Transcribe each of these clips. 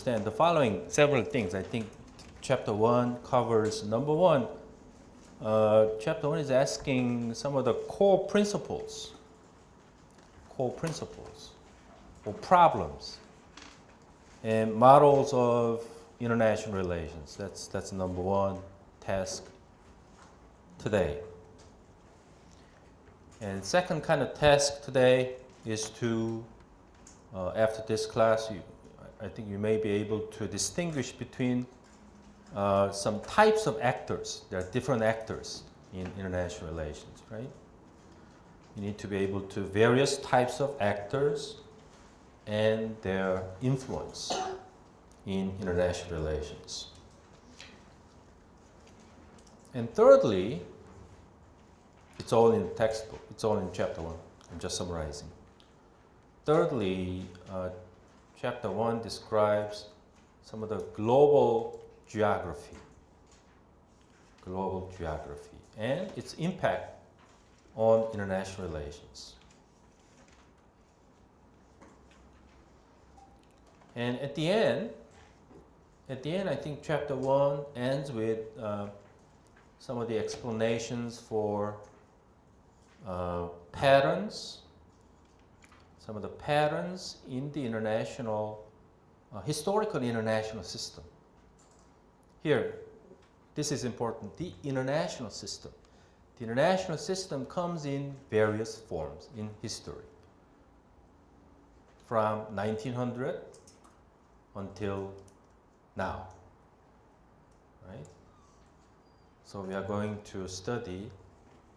understand the following several things. I think chapter 1 covers, number one, chapter 1 is asking some of the core principles or problems and models of international relations. That's number one task today. And second kind of task today is to, after this class, I think you may be able to distinguish between some types of actors. There are different actors in international relations, right? You need to be able to various types of actors and their influence in international relations. And thirdly, it's all in the textbook. It's all in chapter 1. I'm just summarizing. Thirdly, chapter 1 describes some of the global geography and its impact on international relations. And at the end, I think chapter 1 ends with some of the explanations for patterns, some of the patterns in the international, historical international system. Here, this is important, the international system. The international system comes in various forms in history, from 1900 until now, right? So we are going to study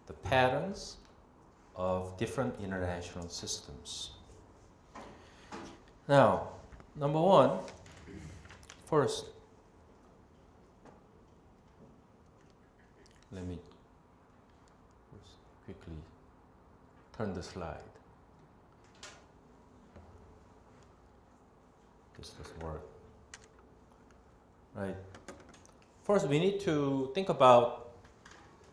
the patterns of different international systems. Now, number one, first, let me quickly turn the slide. This doesn't work. Right. First, we need to think about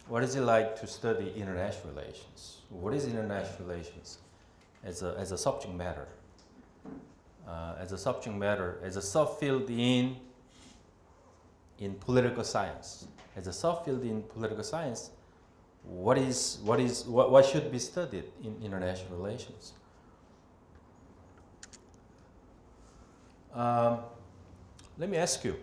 what is it like to study international relations. What is international relations as a subject matter? As a subfield in political science. As a subfield in political science, what should be studied in international relations? Let me ask you.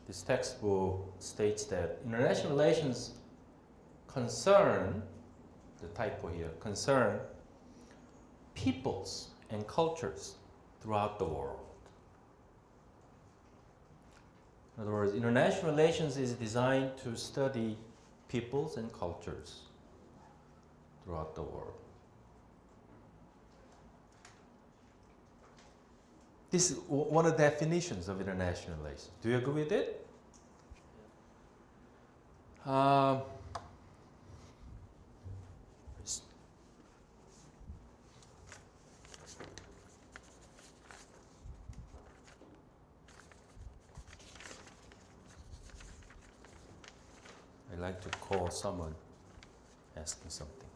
This textbook states that international relations concern, the typo here, concern peoples and cultures throughout the world. In other words, international relations is designed to study peoples and cultures throughout the world. This is one of the definitions of international relations. Do you agree with it? I'd like to call someone asking something.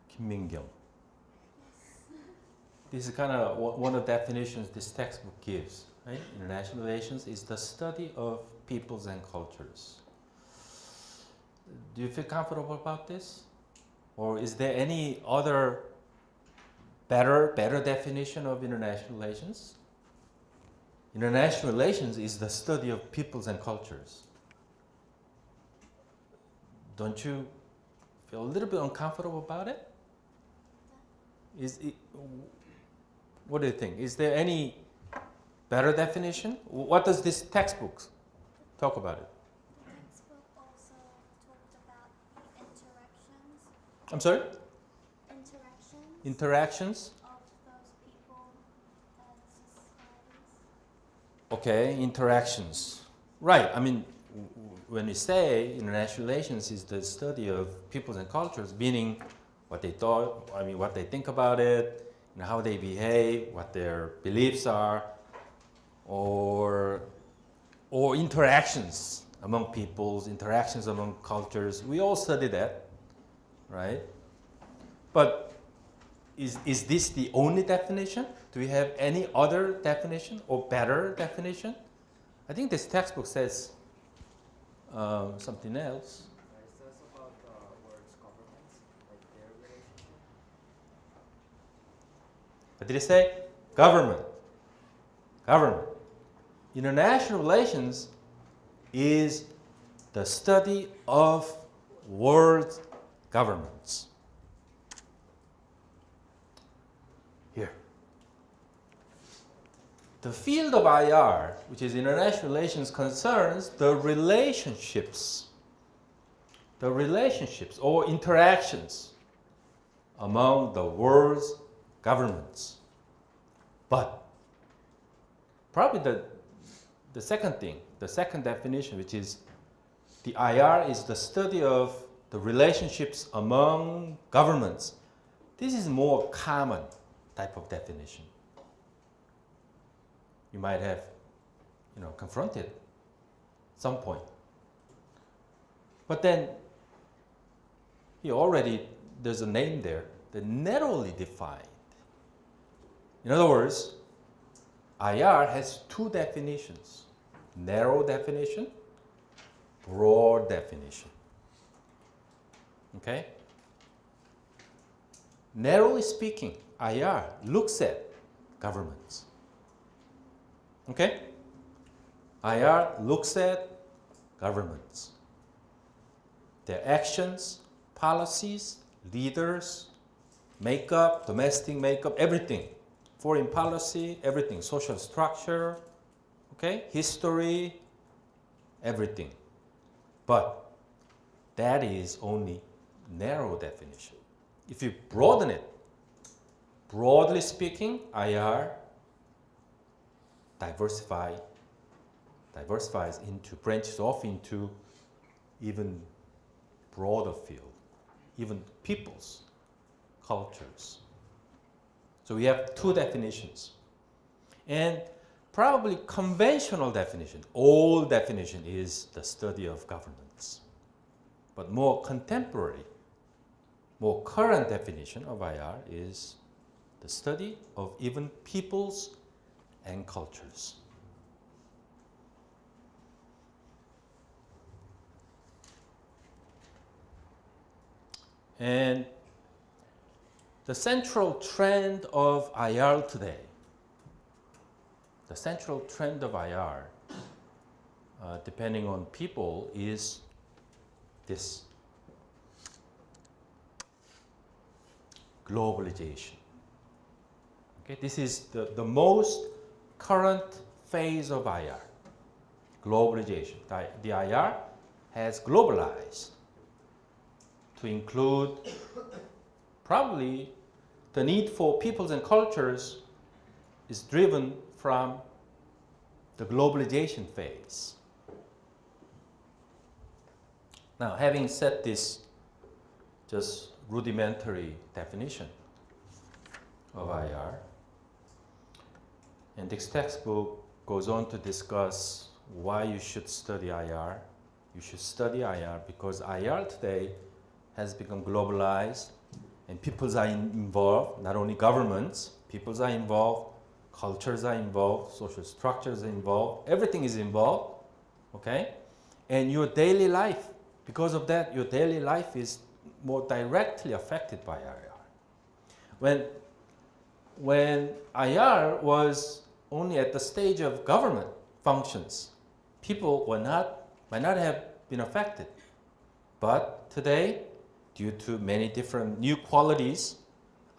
Kim Min-kyung. This is kind of one of the definitions this textbook gives, right? International relations is the study of peoples and cultures. Do you feel comfortable about this? Or is there any other better definition of international relations? International relations is the study of peoples and cultures. Don't you feel a little bit uncomfortable about it? What do you think? Is there any better definition? What does this textbook talk about it? The textbook also talked about the interactions. I'm sorry? Interactions. Interactions? Of those people and societies. Okay, interactions. Right. I mean, when we say international relations is the study of peoples and cultures, meaning what they thought, what they think about it, and how they behave, what their beliefs are, or interactions among peoples, interactions among cultures. We all study that, right? But is this the only definition? Do we have any other definition or better definition? I think this textbook says something else. It says about the words governments, like their relationship. What did it say? Government. Government. International relations is the study of world governments. Here. The field of IR, which is international relations, concerns the relationships or interactions among the world's governments. But probably the second thing, the second definition, which is the IR is the study of the relationships among governments. This is more common type of definition. You might have, confronted at some point. But then, there's a name there, the narrowly defined. In other words, IR has two definitions, narrow definition, broad definition. Okay? Narrowly speaking, IR looks at governments. Okay? IR looks at governments. Their actions, policies, leaders, makeup, domestic makeup, everything. Foreign policy, everything. Social structure, okay? History, everything. But that is only narrow definition. If you broaden it, broadly speaking, IR branches off into even broader field, even peoples, cultures. So we have two definitions. And probably conventional definition, old definition is the study of governance. But more contemporary, more current definition of IR is the study of even peoples and cultures. And the central trend of IR today, depending on people, is this: globalization. Okay, this is the most current phase of IR, globalization. The IR has globalized to include probably the need for peoples and cultures is driven from the globalization phase. Now, having said this just rudimentary definition of IR, and this textbook goes on to discuss why you should study IR. You should study IR because IR today has become globalized, and peoples are involved, not only governments, peoples are involved, cultures are involved, social structures are involved, everything is involved, okay? And your daily life, because of that, your daily life is more directly affected by IR. When IR was only at the stage of government functions, people might not have been affected. But today, due to many different new qualities,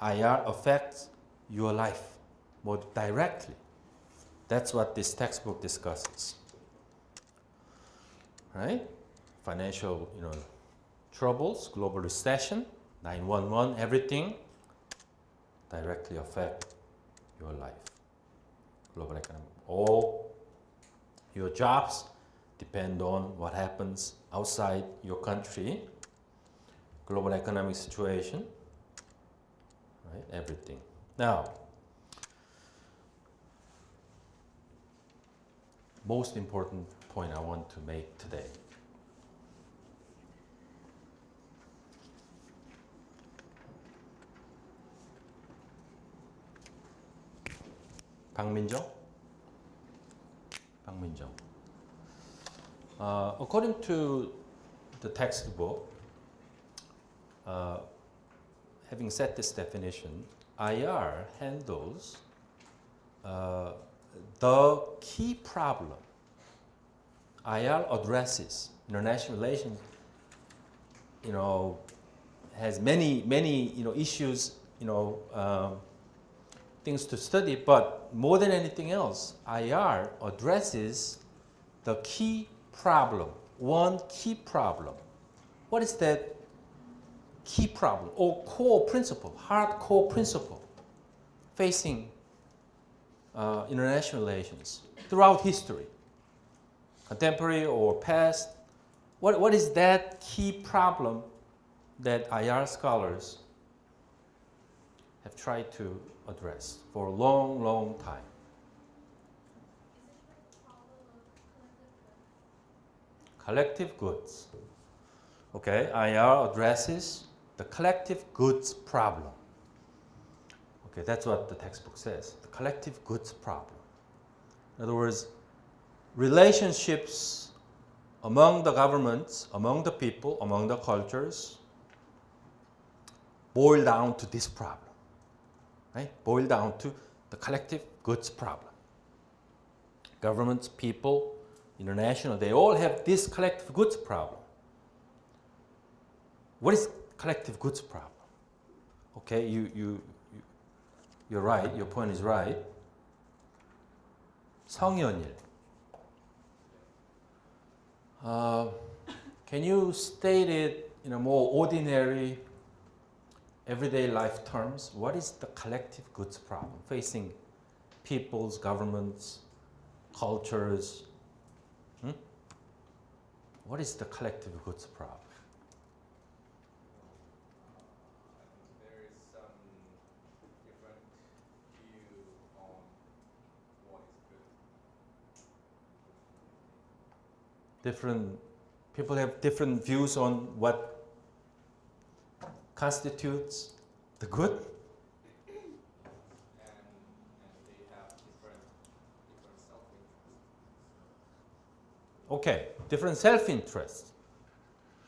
IR affects your life more directly. That's what this textbook discusses. Right? Financial, troubles, global recession, 911, everything directly affect your life. Global economy. All your jobs depend on what happens outside your country. Global economic situation, right? Everything. Now, most important point I want to make today. 박민정? According to the textbook, having set this definition, IR handles the key problem. IR addresses international relations. Has many issues. Things to study, but more than anything else, IR addresses the key problem. One key problem. What is that key problem or core principle, hardcore principle facing international relations throughout history, contemporary or past? What is that key problem that IR scholars have tried to address for a long, long time? Collective goods. Okay, IR addresses the collective goods problem. Okay, that's what the textbook says, the collective goods problem. In other words, relationships among the governments, among the people, among the cultures, boil down to this problem, right? Boil down to the collective goods problem. Governments, people, international, they all have this collective goods problem. What is collective goods problem? Okay, you're right, your point is right. 성현일. Can you state it in a more ordinary, everyday life terms? What is the collective goods problem facing peoples, governments, cultures? What is the collective goods problem? There is some different view on what is good. Different people have different views on what constitutes the good. And they have different self-interest. Okay, different self-interest.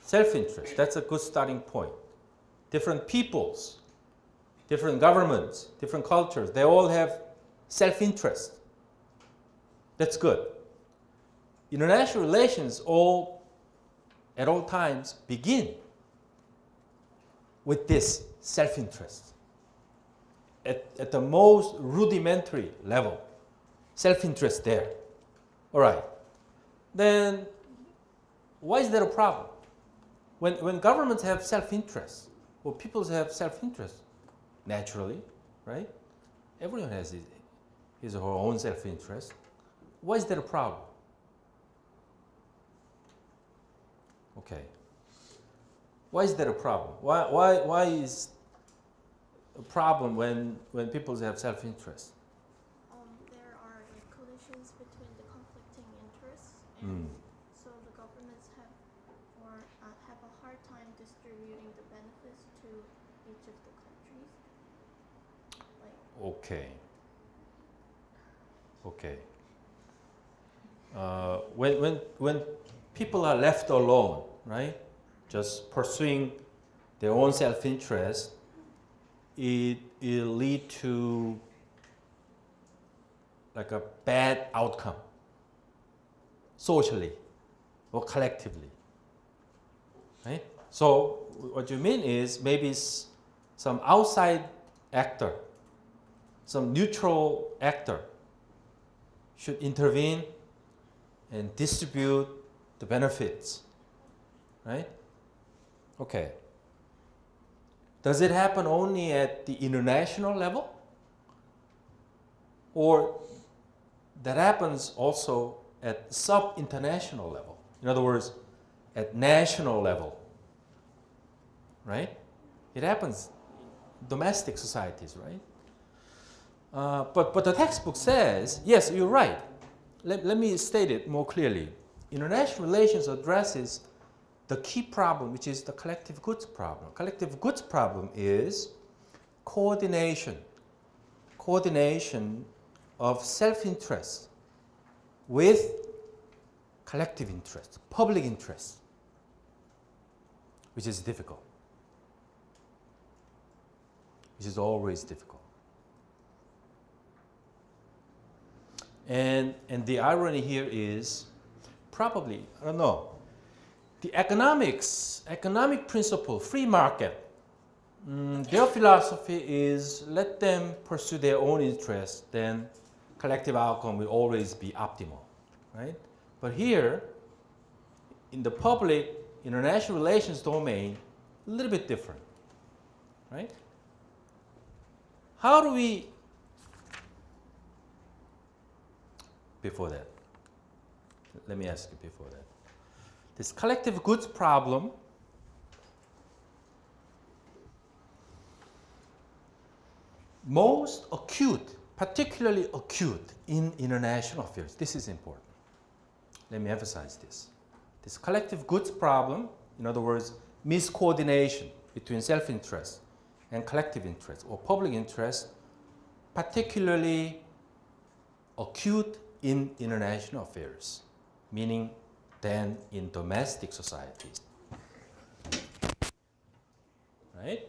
Self-interest, that's a good starting point. Different peoples, different governments, different cultures, they all have self-interest. That's good. International relations at all times begin with this self-interest. At the most rudimentary level, self-interest there. All right. Then why is there a problem? When governments have self-interest, or peoples have self-interest, naturally, right? Everyone has his or her own self-interest. Why is there a problem? Okay. Why is there a problem? Why is a problem when people have self-interest? There are collisions between the conflicting interests, and so the governments have a hard time distributing the benefits to each of the countries. Okay. When people are left alone, right, just pursuing their own self-interest, it lead to like a bad outcome, socially or collectively, right? So what you mean is maybe some outside actor, some neutral actor should intervene and distribute the benefits, right? Okay. Does it happen only at the international level? Or that happens also at sub-international level? In other words, at national level, right? It happens in domestic societies, right? But the textbook says, yes, you're right. Let me state it more clearly. International relations addresses the key problem, which is the collective goods problem. Collective goods problem is coordination of self-interest with collective interest, public interest, which is difficult, which is always difficult. And the irony here is probably, I don't know, the economic principle, free market, their philosophy is let them pursue their own interests, then collective outcome will always be optimal, right? But here, in the public international relations domain, a little bit different, right? How do we, before that, let me ask you before that. This collective goods problem most acute, particularly acute in international affairs. This is important. Let me emphasize this. This collective goods problem, in other words, miscoordination between self-interest and collective interest or public interest, particularly acute in international affairs, meaning than in domestic societies. Right?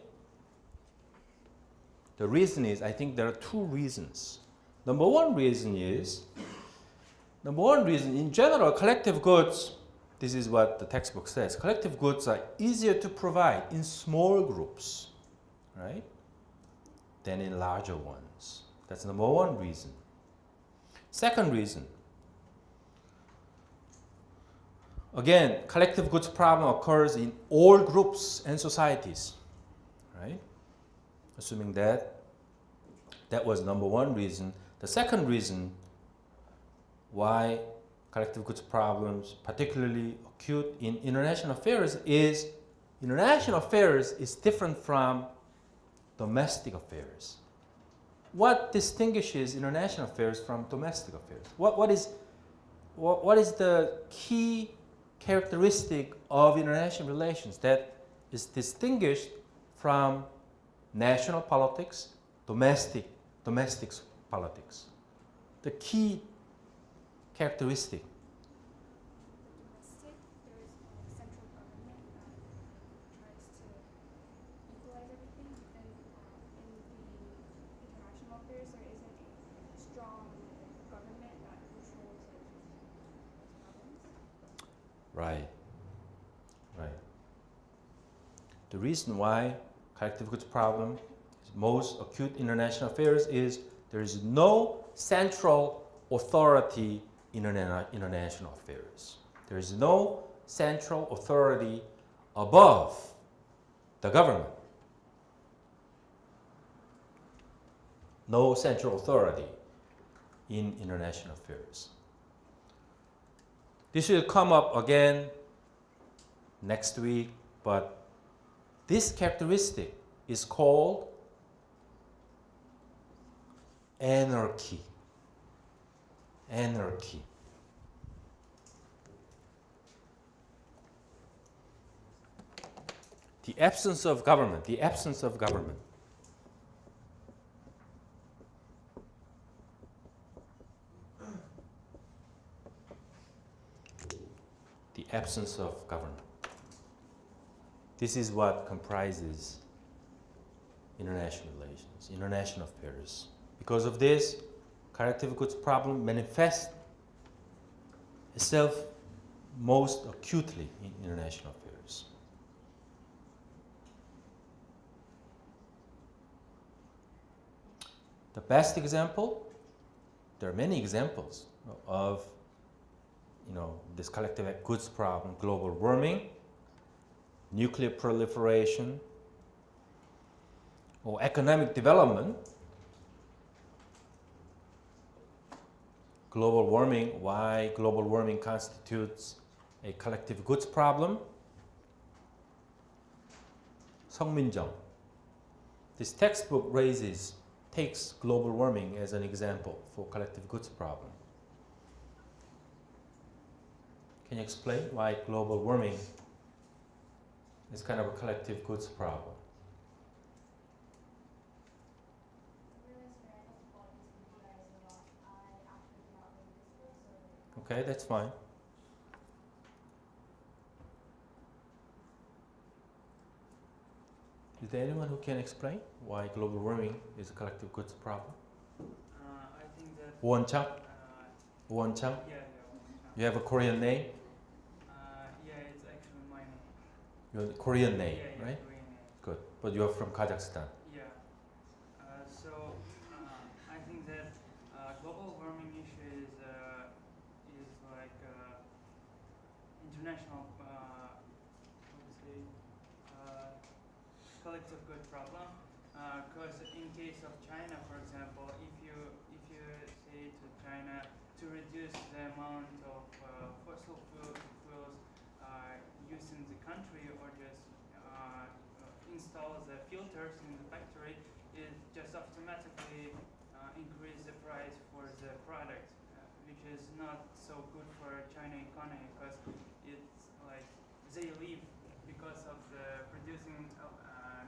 The reason is, I think there are two reasons. Number one reason, in general, collective goods, this is what the textbook says, collective goods are easier to provide in small groups, right, than in larger ones. That's number one reason. Second reason, again, collective goods problem occurs in all groups and societies, right? Assuming that was number one reason. The second reason why collective goods problems, particularly acute in international affairs, is different from domestic affairs. What distinguishes international affairs from domestic affairs? What is the key characteristic of international relations that is distinguished from national politics, domestic politics? The key characteristic. Domestic, there is a central government that tries to equalize everything. Then in the international affairs, there isn't a strong government that controls problems. Right. The reason why collective goods problem is most acute in international affairs is there is no central authority in international affairs. There is no central authority above the government. No central authority in international affairs. This will come up again next week, but this characteristic is called anarchy. Anarchy. The absence of government, the absence of government. The absence of government. This is what comprises international relations, international affairs. Because of this, collective goods problem manifests itself most acutely in international affairs. The best example, there are many examples of this collective goods problem: global warming, nuclear proliferation, or economic development. Global warming, why global warming constitutes a collective goods problem. 성민정. This textbook takes global warming as an example for collective goods problem. Can you explain why global warming is kind of a collective goods problem? Okay, that's fine. Is there anyone who can explain why global warming is a collective goods problem? I think that. Wonchang? Wonchang? Yeah. You have a Korean name? Yeah, it's actually my name. Your Korean name, Yeah, right? Korean name. Good. But you're from Kazakhstan. Yeah. I think that global warming issue is like international, how to say, collective good problem. Because in case of China, for example, if you say to China to reduce the amount of fossil fuels used in the country, or just install the filters in the factory, it just automatically increase the price for the product, which is not so good for China economy, because it's like they live because of the producing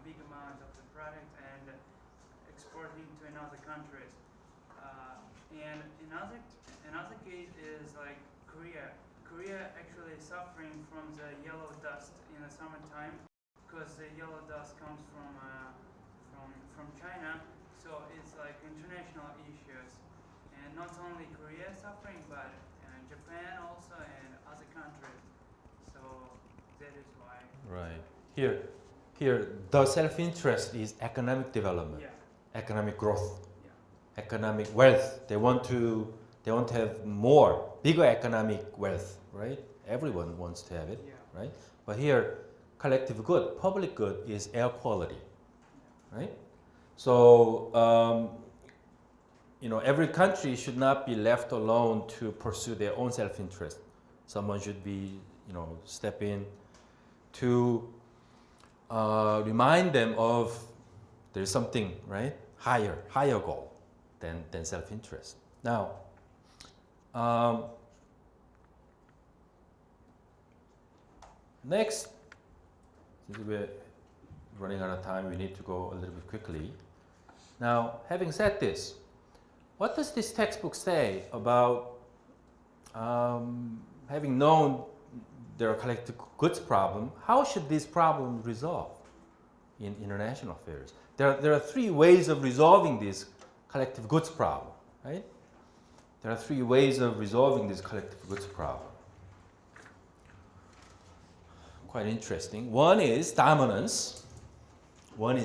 big amount of the product and exporting to another countries. And another case is like Korea. Korea actually is suffering from the yellow dust in the summertime, because the yellow dust comes from China. So it's like international issues, and not only Korea suffering, but Japan also and other countries. So that is why. Right. Here, the self-interest is economic development, Yeah. economic growth, Yeah. economic wealth. They want to have more, bigger economic wealth, right? Everyone wants to have it, Yeah. right? But here, collective good, public good is air quality, right? So, every country should not be left alone to pursue their own self-interest. Someone should be, step in to remind them of there's something, right? Higher goal than self-interest. Now, next, since we're running out of time, we need to go a little bit quickly. Now, having said this, what does this textbook say about having known there are collective goods problem? How should this problem resolve in international affairs? There are three ways of resolving this collective goods problem, right? There are three ways of resolving this collective goods problem. Quite interesting. One is dominance. Let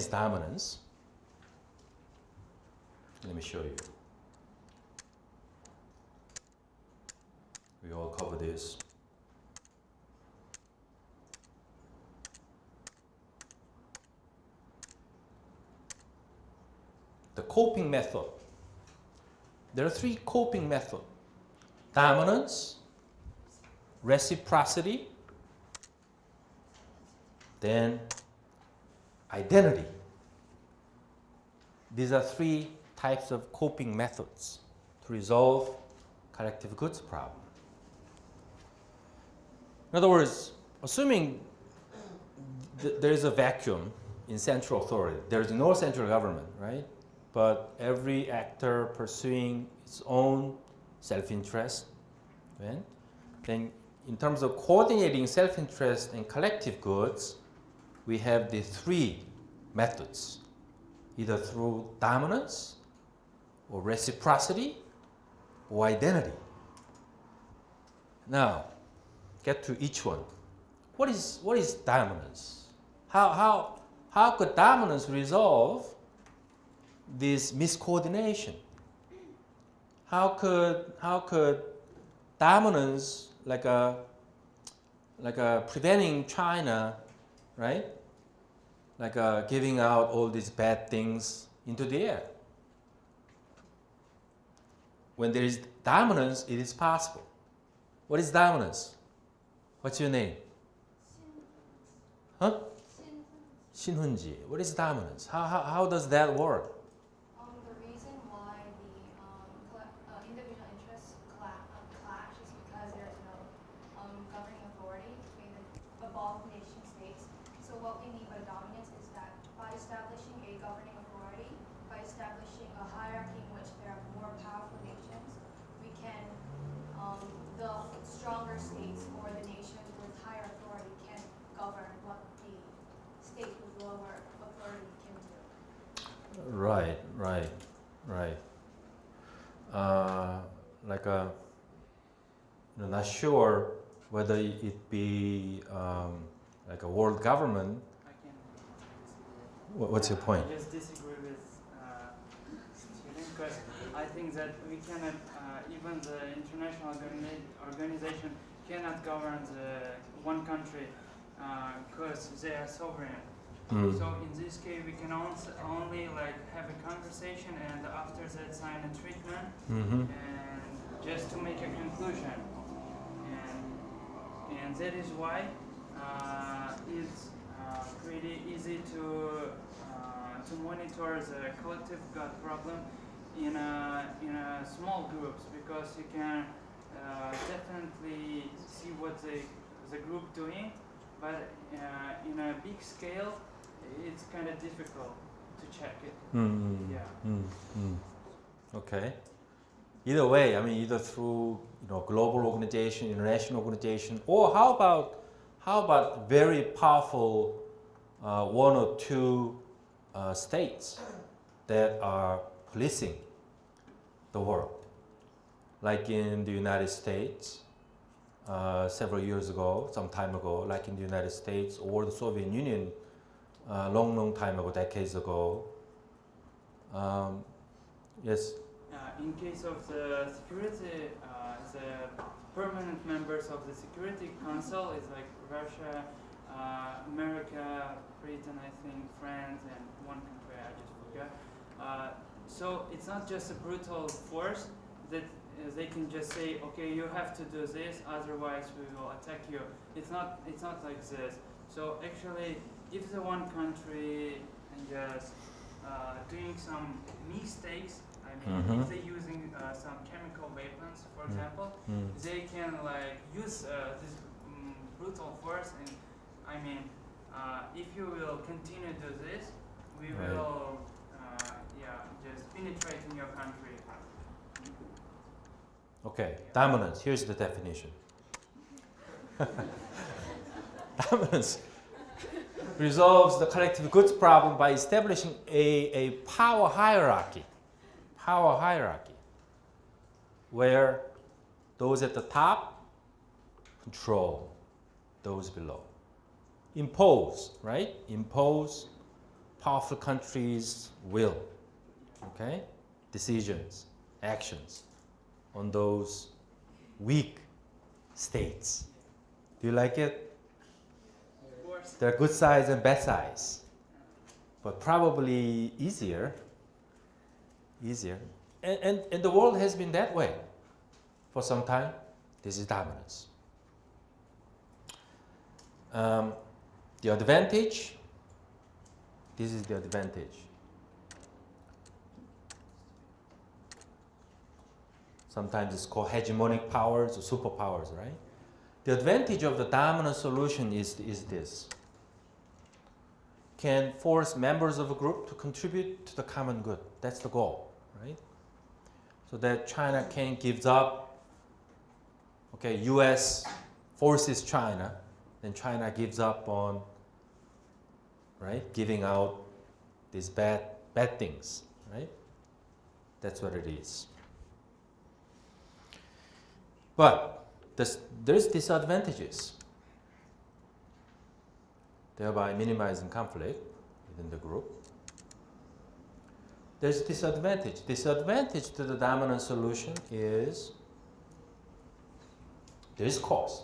me show you. We all cover this. The coping method. There are three coping methods: dominance, reciprocity, then identity. These are three types of coping methods to resolve collective goods problem. In other words, assuming there is a vacuum in central authority, there is no central government, right? But every actor pursuing its own self-interest, right? Then in terms of coordinating self-interest and collective goods, we have the three methods, either through dominance or reciprocity or identity. Now, get to each one. What is dominance? How could dominance resolve this miscoordination? How could dominance, like a preventing China, right? Like giving out all these bad things into the air. When there is dominance, it is possible. What is dominance? What's your name? Huh? Shinhunji. What is dominance? How does that work? The reason why the individual interests clash is because there's no governing authority between the both nation states. So what we mean by dominance is that by establishing a governing authority, by establishing a hierarchy in which there are more powerful nations, we can the not sure whether it be like a world government. I can What's your point? I just disagree with Steven, because I think that we cannot, even the international organization cannot govern the one country because they are sovereign. Mm. So in this case, we can only like have a conversation and after that sign a treatment Mm-hmm. and just to make a conclusion. And that is why it's pretty easy to monitor the collective gut problem in a small groups, because you can definitely see what the group doing, but in a big scale it's kind of difficult to check it. Mm-hmm. Yeah. Mm-hmm. Okay. Either way, I mean, either through global organization, international organization, or how about very powerful one or two states that are policing the world, like in the United States several years ago, some time ago, like in the United States or the Soviet Union, long time ago, decades ago. Yes. In case of the security, the permanent members of the Security Council is like Russia, America, Britain, I think, France, and one country I just forgot. So it's not just a brutal force that they can just say, okay, you have to do this, otherwise we will attack you. It's not like this. So actually, if the one country and just doing some mistakes, I mean, Mhm. if they're using some chemical weapons, for example, they can like use this brutal force. And I mean, if you will continue to do this, we Right. will, just penetrate in your country. Okay, dominance. Here's the definition. Dominance resolves the collective goods problem by establishing a power hierarchy. Power hierarchy, where those at the top control those below. Impose, right? Impose powerful countries' will, okay? Decisions, actions on those weak states. Do you like it? Of course. There are good sides and bad sides, but probably easier. And the world has been that way for some time. This is dominance. The advantage, this is the advantage. Sometimes it's called hegemonic powers or superpowers, right? The advantage of the dominant solution is this. Can force members of a group to contribute to the common good. That's the goal, right? So that China can give up, okay, US forces China, then China gives up on, right, giving out these bad things, right? That's what it is. But there's disadvantages, thereby minimizing conflict within the group. There's disadvantage. Disadvantage to the dominant solution is there is cost.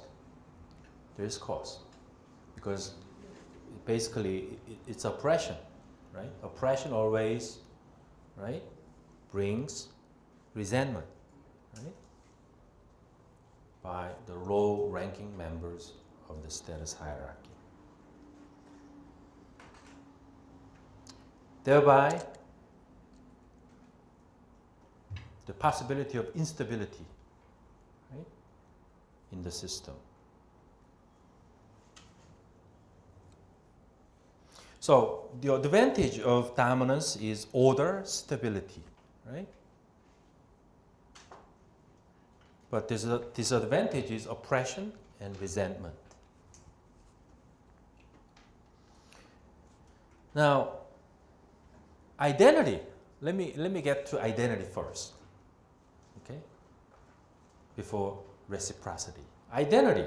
There is cost because basically it's oppression, right? Oppression always, right, brings resentment, right, by the low-ranking members of the status hierarchy. Thereby, the possibility of instability, right, in the system. So the advantage of dominance is order, stability, right? But the disadvantage is oppression and resentment. Now, identity. Let me get to identity first, okay? Before reciprocity. Identity.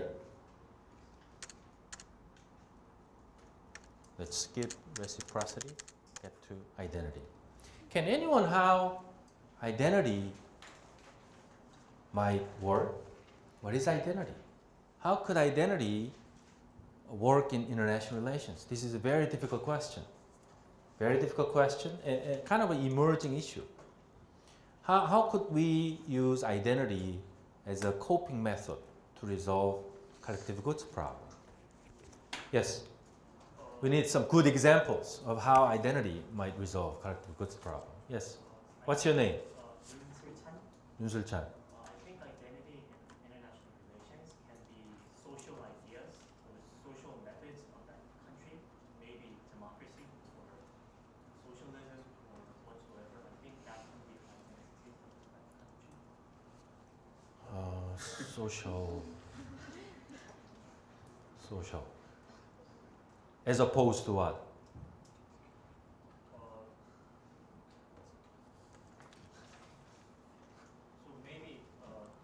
Let's skip reciprocity, get to identity. Can anyone how identity might work? What is identity? How could identity work in international relations? This is a very difficult question. Very difficult question and kind of an emerging issue. How could we use identity as a coping method to resolve collective goods problem? Yes? We need some good examples of how identity might resolve collective goods problem. Yes? What's your name? Yunsul Chan. I think identity in international relations can be social ideas or social methods of that country, maybe democracy or socialism or whatsoever. I think that can be identity of that country. Social. As opposed to what? So maybe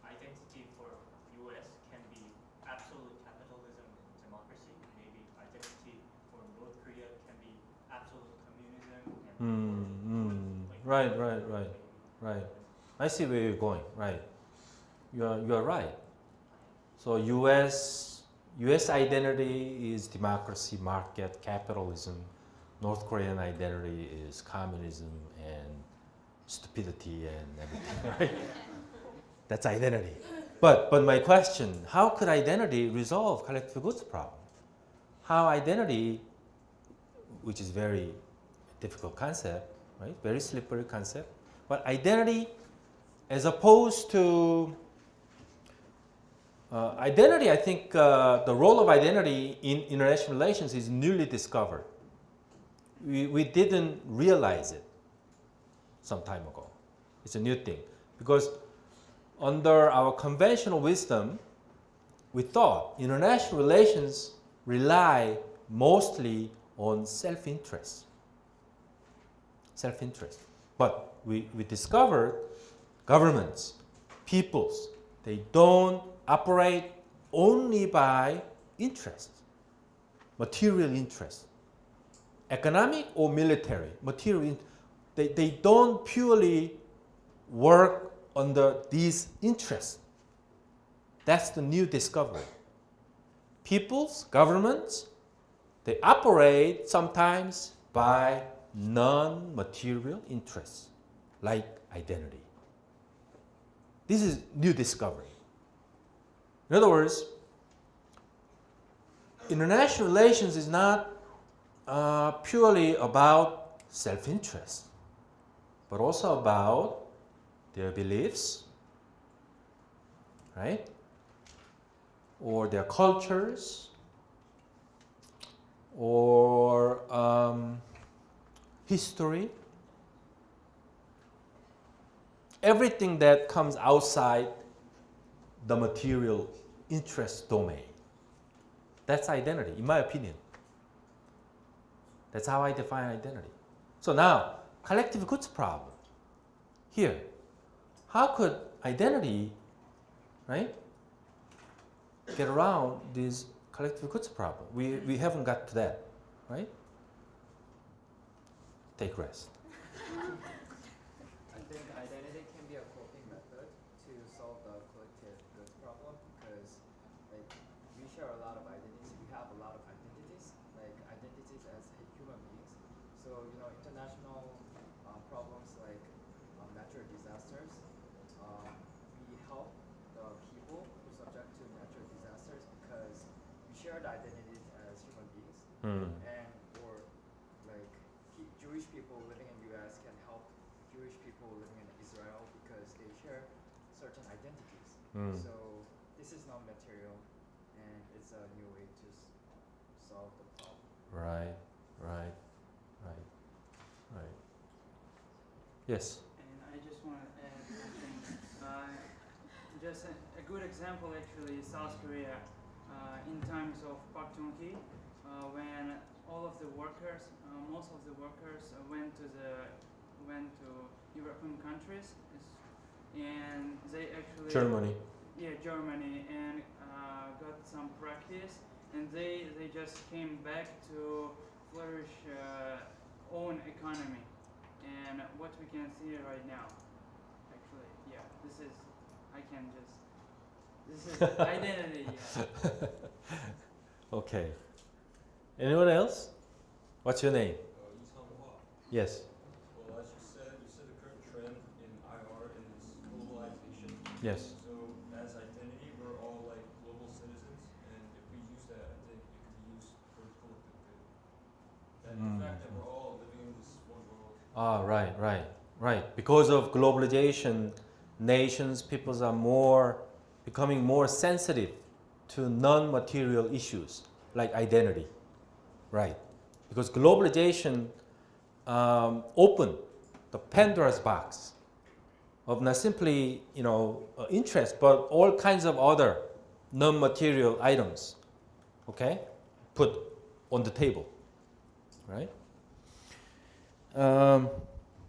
identity for U.S. can be absolute capitalism and democracy. Maybe identity for North Korea can be absolute communism and Right. I see where you're going. Right. You are right. So U.S. identity is democracy, market, capitalism. North Korean identity is communism and stupidity and everything. Right? That's identity. But my question: how could identity resolve collective goods problem? How identity, which is very difficult concept, right? Very slippery concept. But identity, as opposed to identity, I think the role of identity in international relations is newly discovered. We didn't realize it some time ago. It's a new thing. Because under our conventional wisdom, we thought international relations rely mostly on self-interest. Self-interest. But we discovered governments, peoples, they don't operate only by interest, material interest, economic or military, material. They don't purely work under these interests. That's the new discovery. Peoples, governments, they operate sometimes by non-material interests, like identity. This is new discovery. In other words, international relations is not purely about self-interest, but also about their beliefs, right? Or their cultures, or history. Everything that comes outside the material interest domain. That's identity, in my opinion. That's how I define identity. So now, collective goods problem. Here, how could identity, right, get around this collective goods problem? We haven't got to that, right? Take rest. I think identity can be a coping method to solve the collective goods problem because like we share a lot of identities. We have a lot of identities, like identities as human beings. So international problems like natural disasters. We help the people who are subject to natural disasters because we share the identities as human beings. And or like Jewish people living in U.S. can help Jewish people living in Israel because they share certain identities. So this is not material, and it's a new way to solve the problem. Right. Yes. And I just want to add something. Just a good example actually is South Korea. In times of Park Chung-hee, when all of the workers, most of the workers went to European countries, and they actually Germany. yeah, Germany, and got some practice, and they just came back to flourish own economy, and what we can see right now, actually, yeah, this is, I can just, this is identity, yeah. Okay. Anyone else? What's your name? Yes. Well, as you said the current trend in IR is globalization. Yes. So as identity, we're all like global citizens, and if we use that, I think it could be used for collective good. And the fact that we're all living in this one world. Ah, right. Because of globalization, nations, peoples are becoming more sensitive to non-material issues like identity. Right. Because globalization opened the Pandora's box of not simply, interest, but all kinds of other non-material items, okay, put on the table, right?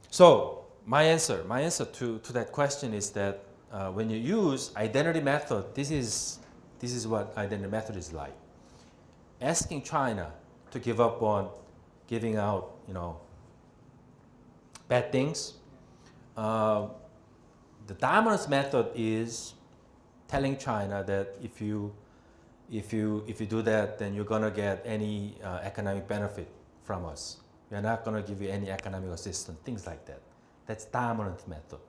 So my answer to that question is that when you use identity method, this is what identity method is like. Asking China to give up on giving out, bad things. The dominance method is telling China that if you do that, then you're gonna get any economic benefit from us. We're not gonna give you any economic assistance, things like that. That's dominant method.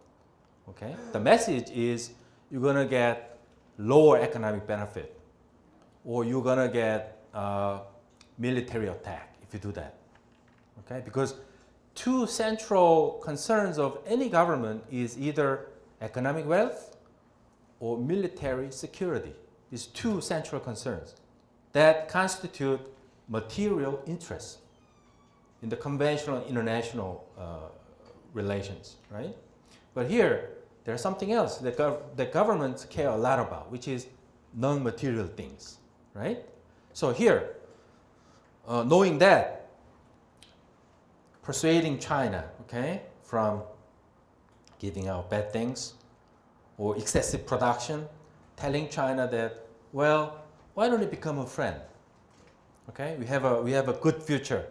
Okay. The message is you're gonna get lower economic benefit, or you're gonna get military attack if you do that. Okay, because two central concerns of any government is either economic wealth or military security. These two central concerns that constitute material interests in the conventional international relations, right? But here, there's something else that governments care a lot about, which is non-material things, right? So here, knowing that, persuading China, okay, from giving out bad things or excessive production, telling China that, well, why don't you become a friend? Okay, we have a good future.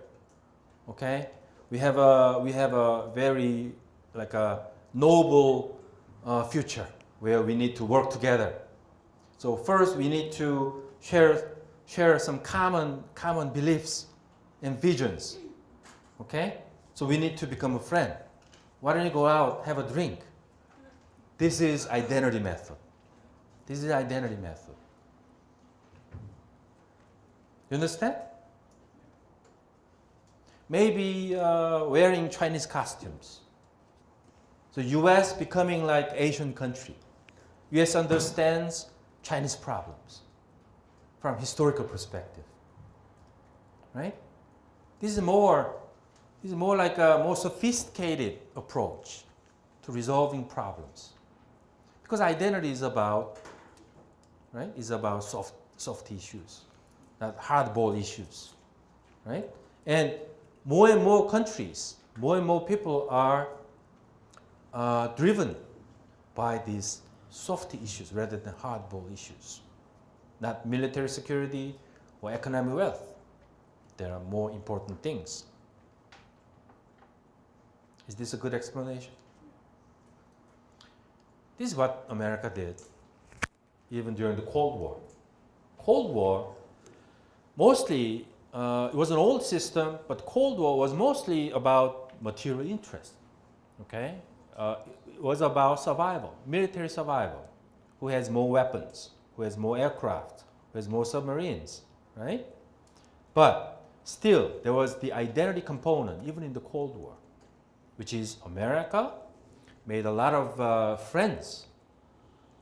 Okay, we have a very like a noble future where we need to work together. So first we need to share some common beliefs and visions. Okay? So we need to become a friend. Why don't you go out, have a drink? This is identity method. This is identity method. You understand? Maybe wearing Chinese costumes. So US becoming like Asian country. US understands Chinese problems from historical perspective. Right? This is more like a more sophisticated approach to resolving problems. Because identity is about, right? Is about soft issues, not hardball issues, right? And more countries, more and more people are driven by these soft issues rather than hardball issues. Not military security or economic wealth. There are more important things. Is this a good explanation? This is what America did even during the Cold War. Cold War, mostly, it was an old system, but Cold War was mostly about material interest. Okay? It was about survival, military survival. Who has more weapons? Who has more aircraft? Who has more submarines? Right? But still, there was the identity component, even in the Cold War, which is America made a lot of friends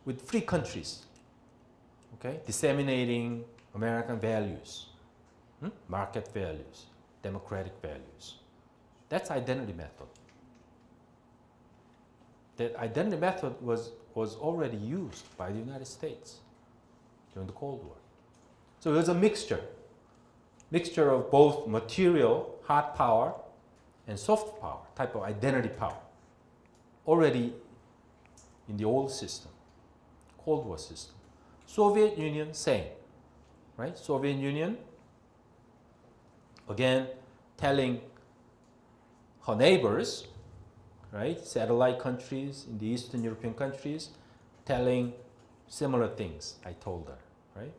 with free countries, okay, disseminating American values, market values, democratic values. That's identity method. That identity method was already used by the United States during the Cold War. So it was a mixture of both material, hard power, and soft power, type of identity power, already in the old system, Cold War system. Soviet Union, same, right? Soviet Union, again, telling her neighbors, right, satellite countries in the Eastern European countries, telling similar things I told her, right?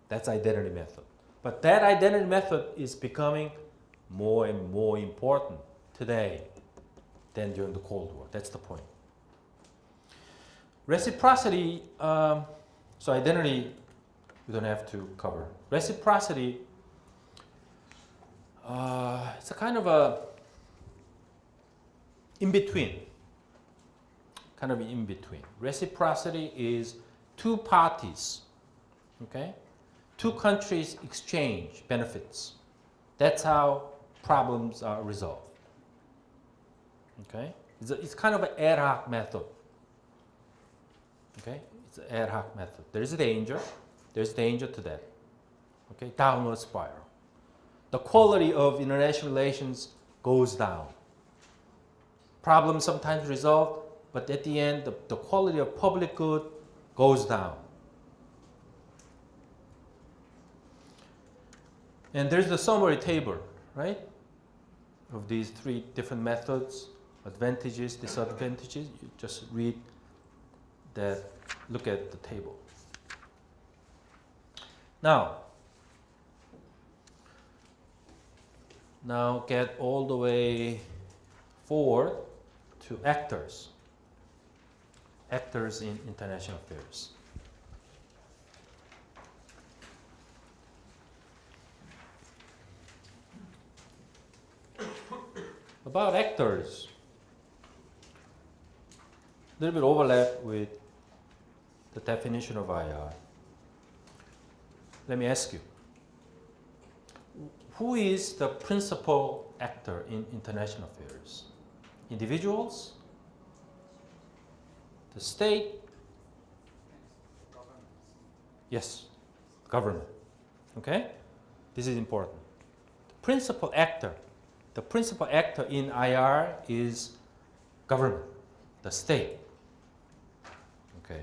That's identity method. But that identity method is becoming more and more important today than during the Cold War. That's the point. Reciprocity, so identity, we don't have to cover. Reciprocity, it's a kind of a in-between. Kind of in-between. Reciprocity is two parties, okay? Two countries exchange benefits. That's how problems are resolved. Okay? It's kind of an ad hoc method. Okay? It's an ad hoc method. There's danger. There's danger to that. Okay? Downward spiral. The quality of international relations goes down. Problems sometimes resolved, but at the end, the quality of public good goes down. And there's the summary table, right, of these three different methods, advantages, disadvantages. You just read that, look at the table. Now get all the way forward to actors. Actors in international affairs. About actors, a little bit overlap with the definition of IR. Let me ask you, who is the principal actor in international affairs? Individuals? The state? Yes, government. Okay? This is important. The principal actor in IR is government, the state. Okay.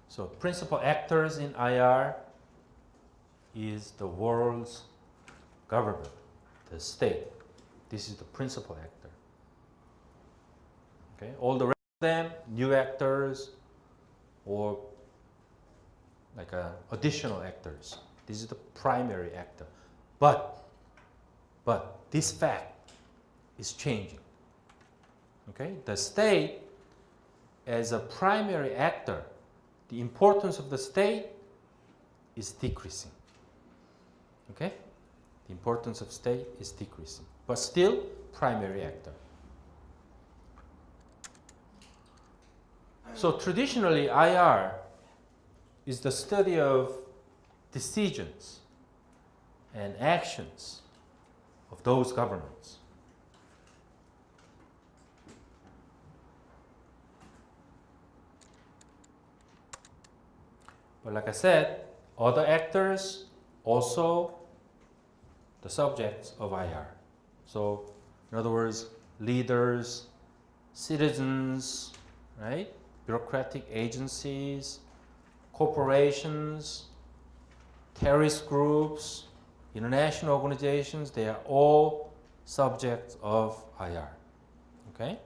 So principal actors in IR is the world's government, the state. This is the principal actor. Okay, all the rest of them, new actors or like additional actors. This is the primary actor. But this fact is changing. Okay, the state as a primary actor, the importance of the state is decreasing. Okay? The importance of state is decreasing, but still primary actor. So traditionally, IR is the study of decisions and actions of those governments. But like I said, other actors also the subjects of IR. So, in other words, leaders, citizens, right? Bureaucratic agencies, corporations, terrorist groups, international organizations, they are all subjects of IR. Okay?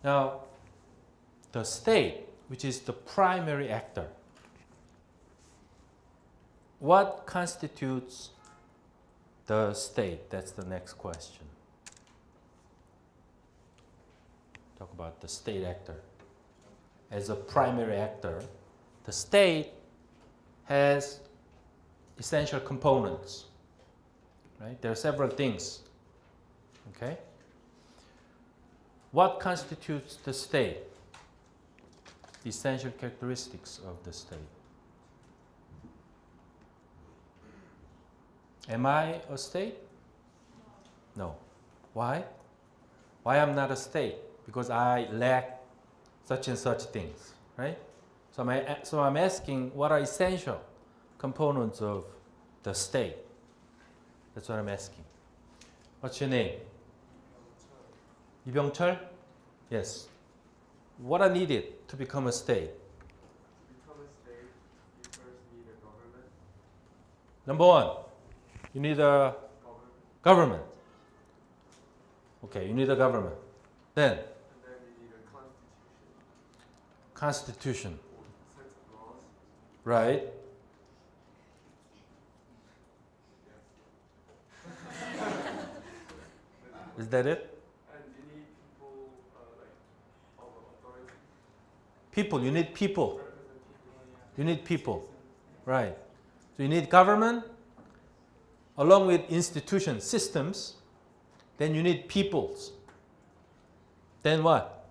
Now, the state, which is the primary actor, what constitutes the state? That's the next question. Talk about the state actor. As a primary actor, the state has essential components. Right? There are several things. Okay? What constitutes the state? The essential characteristics of the state. Am I a state? No. Why? Why I'm not a state? Because I lack such and such things, right? So I'm asking what are essential components of the state? That's what I'm asking. What's your name? 이병철? Yes. What are needed to become a state? To become a state, you first need a government. Number one, you need a government. Okay, you need a government. Then, And then you need a constitution. set of laws. Right? Is that it? And you need people like of authority. People, you need people. Represent people. You need people. Right. So you need government along with institutions, systems. Then you need peoples. Then what?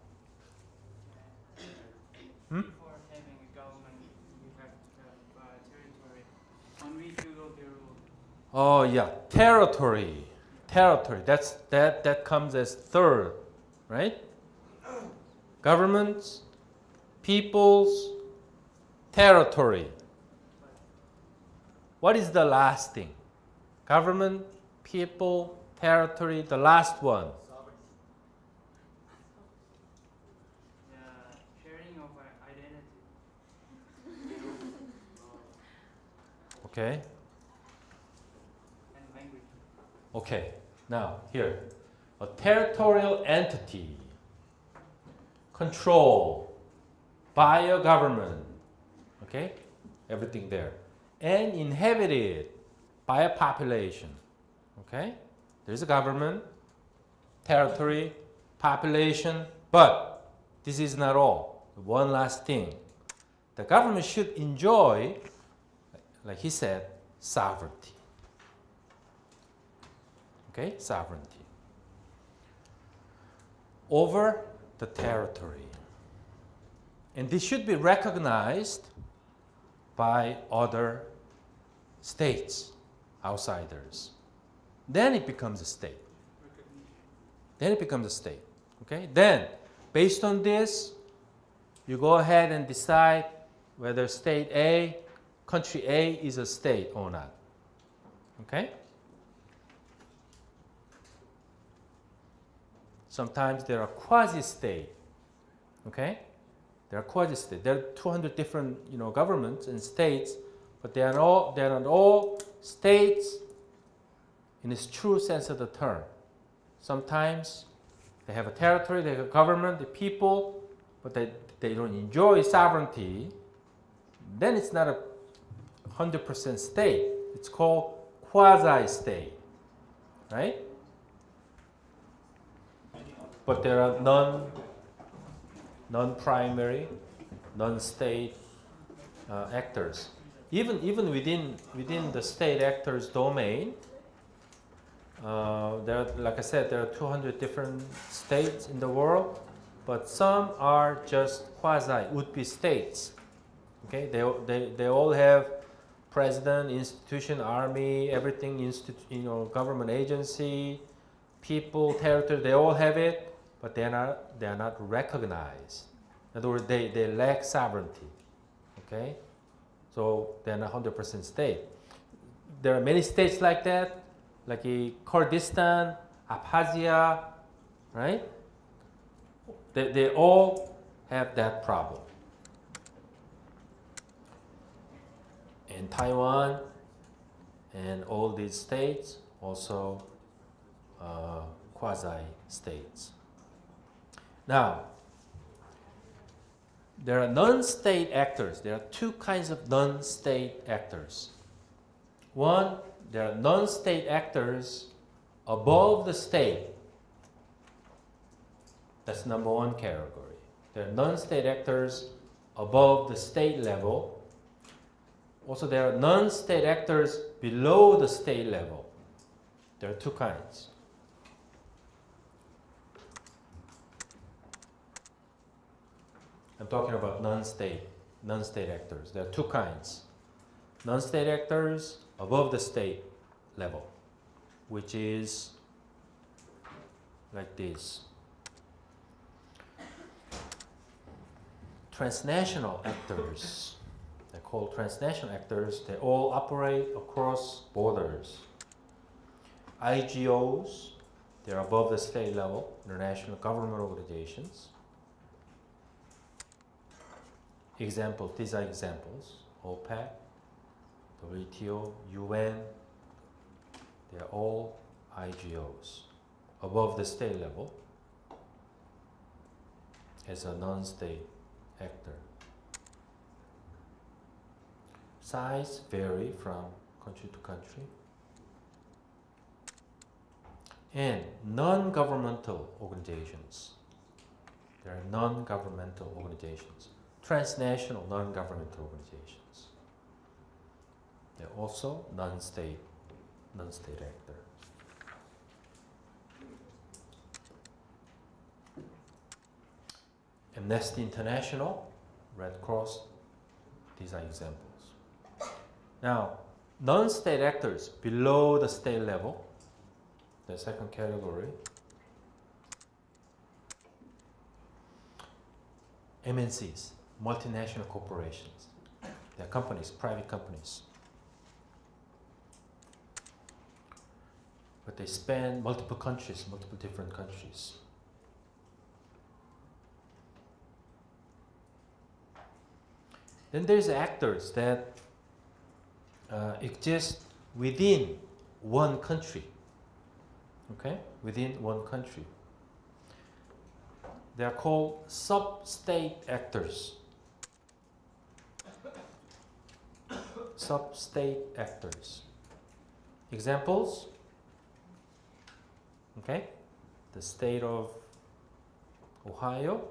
Before having a government, you have to have territory on which you will be ruled. Oh yeah, territory. Territory. That comes as third, right? Governments, peoples, territory. What is the last thing? Government, people, territory, the last one. Sharing of identity. Okay. And language. Okay. Now here, a territorial entity controlled by a government. Okay, everything there, and inhabited by a population. Okay, there's a government, territory, population, but this is not all. One last thing, the government should enjoy, like he said, sovereignty. Okay, sovereignty over the territory. And this should be recognized by other states, outsiders. Then it becomes a state. Then it becomes a state. Okay? Then, based on this, you go ahead and decide whether state A, country A is a state or not. Okay? Sometimes there are quasi-state. Okay? There are quasi-state. There are 200 different, governments and states, but they are not all states in its true sense of the term. Sometimes they have a territory, they have a government, the people, but they don't enjoy sovereignty. Then it's not a 100% state. It's called quasi-state, right? But there are non-primary, non-state actors. Even within the state actors domain, like I said, there are 200 different states in the world, but some are just quasi would-be states. Okay, they all have president, institution, army, everything, government agency, people, territory. They all have it. But they are not recognized. In other words, they lack sovereignty. Okay? So they're not 100% state. There are many states like that, like Kurdistan, Abkhazia, right? They all have that problem. And Taiwan and all these states also quasi-states. Now, there are non-state actors. There are two kinds of non-state actors. One, there are non-state actors above the state. That's number one category. There are non-state actors above the state level. Also, there are non-state actors below the state level. There are two kinds. I'm talking about non-state actors. There are two kinds. Non-state actors above the state level, which is like this. transnational actors. They're called transnational actors. They all operate across borders. IGOs, they're above the state level, international government organizations. Examples, these are examples. OPEC, WTO, UN, they're all IGOs above the state level as a non-state actor. Size vary from country to country. And non-governmental organizations. There are non-governmental organizations, transnational non-governmental organizations. They're also non-state actor. Amnesty International, Red Cross, these are examples. Now, non-state actors below the state level, the second category, MNCs, multinational corporations. They're companies, private companies. But they span multiple countries, multiple different countries. Then there's actors that exist within one country. Okay? Within one country. They are called sub-state actors. Sub-state actors. Examples? Okay? The state of Ohio.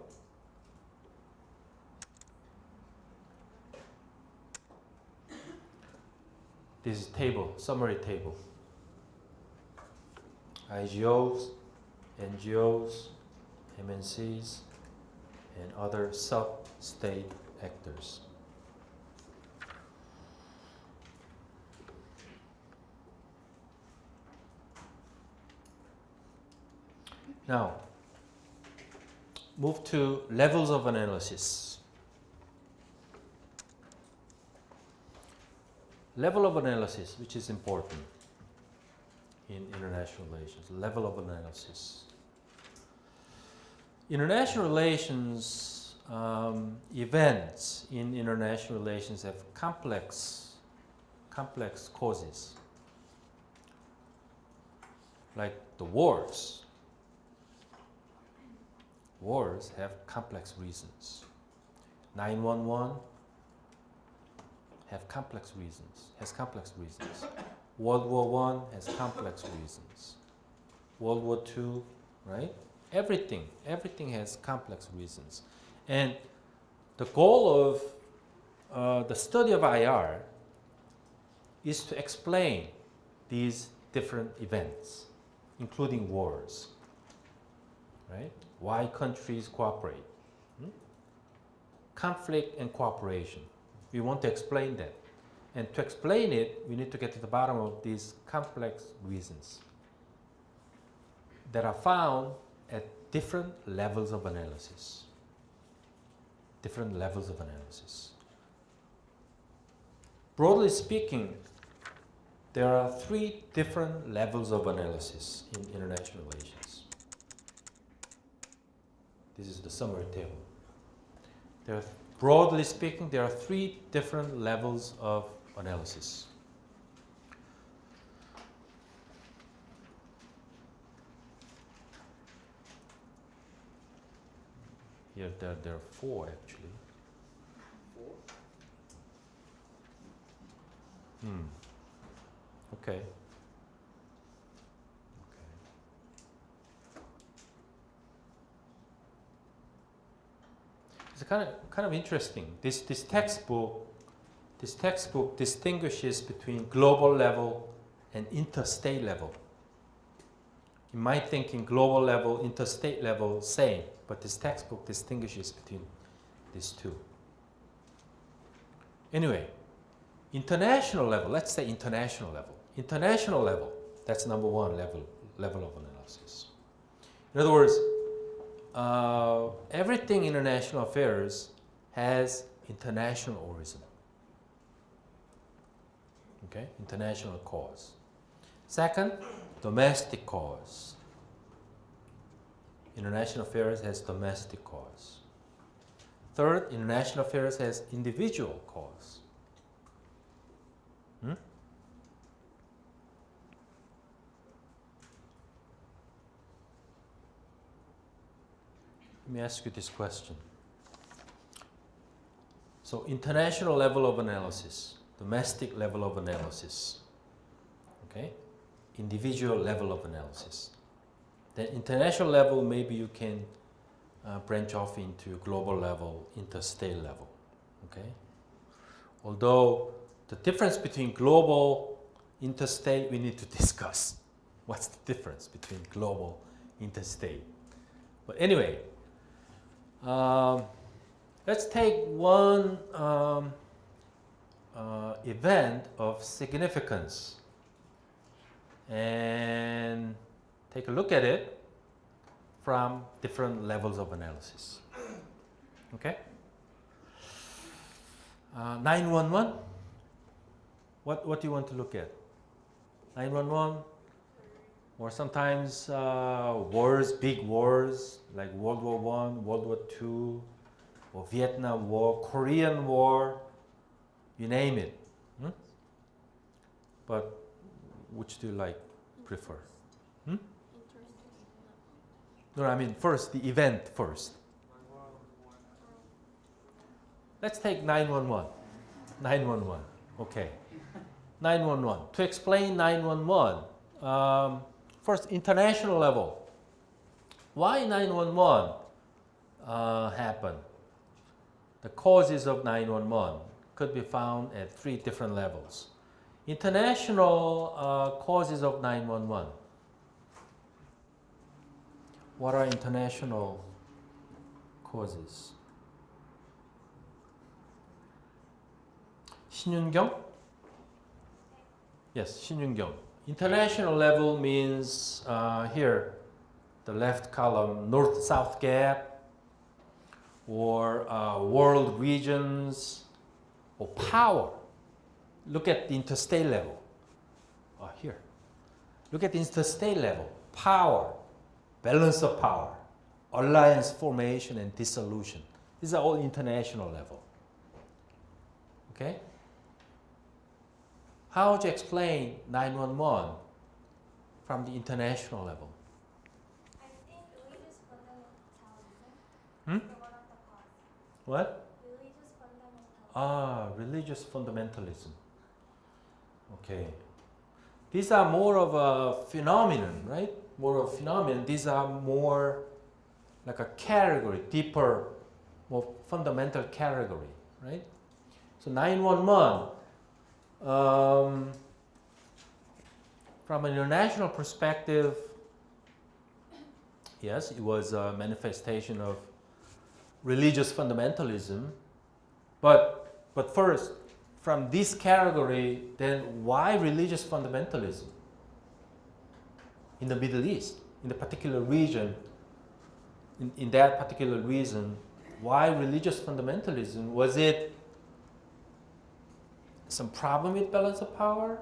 This is table, summary table. IGOs, NGOs, MNCs, and other sub-state actors. Now, move to levels of analysis. Level of analysis, which is important in international relations, level of analysis. International relations, events in international relations have complex causes, like the wars. Wars have complex reasons. 9/11 have complex reasons, has complex reasons. World War I has complex reasons. World War II, right? Everything has complex reasons. And the goal of the study of IR is to explain these different events, including wars, right? Why countries cooperate. Conflict and cooperation. We want to explain that. And to explain it, we need to get to the bottom of these complex reasons that are found at different levels of analysis. Different levels of analysis. Broadly speaking, there are 3 different levels of analysis in international relations. This is the summary table. Broadly speaking, there are 3 different levels of analysis. Here, there are 4 actually. 4? Okay. It's kind of interesting. This textbook distinguishes between global level and interstate level. You might think in global level, interstate level, same, but this textbook distinguishes between these 2. Anyway, international level, let's say international level. International level, that's number 1 level of analysis. In other words, everything international affairs has international origin. Okay, international cause. Second, domestic cause. International affairs has domestic cause. Third, international affairs has individual cause. Let me ask you this question. So international level of analysis, domestic level of analysis, okay? Individual level of analysis. Then international level, maybe you can branch off into global level, interstate level, okay? Although the difference between global, interstate, we need to discuss. What's the difference between global, interstate? But anyway, let's take one event of significance and take a look at it from different levels of analysis. Okay? 911. What do you want to look at? 911, or sometimes wars, big wars like World War I, World War II, or Vietnam War, Korean War, you name it. But which do you prefer? No, I mean first, the event first. Let's take 911. 911, okay. 911. To explain 911, first, international level. Why 911 happened? The causes of 911 could be found at 3 different levels. International causes of 911. What are international causes? 신윤경? Yes, 신윤경. International level means here, the left column, north-south gap, or world regions, or power. Look at the interstate level. Here. Look at the interstate level. Power, balance of power, alliance formation and dissolution. These are all international level. Okay? How would you explain 911 from the international level? I think religious fundamentalism is one of the causes. What? Religious fundamentalism. Religious fundamentalism. Okay. These are more of a phenomenon, right? More of a phenomenon. These are more like a category, deeper, more fundamental category, right? So 911, from an international perspective, yes, it was a manifestation of religious fundamentalism. But first, from this category, then why religious fundamentalism in the Middle East, in the particular region, in that particular reason, why religious fundamentalism? Was it some problem with balance of power?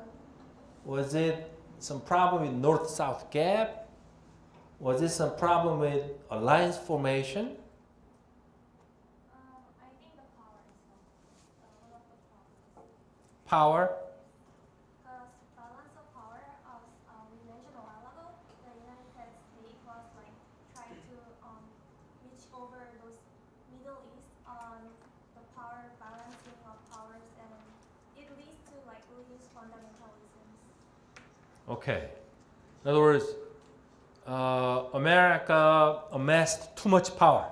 Was it some problem with north-south gap? Was it some problem with alliance formation? I think the power is one of the problems. Power? Because balance of power, as we mentioned a while ago, the United States was trying to reach over those Middle East on the power balancing of powers, and it leads to religious fundamentalism. Okay. In other words, America amassed too much power.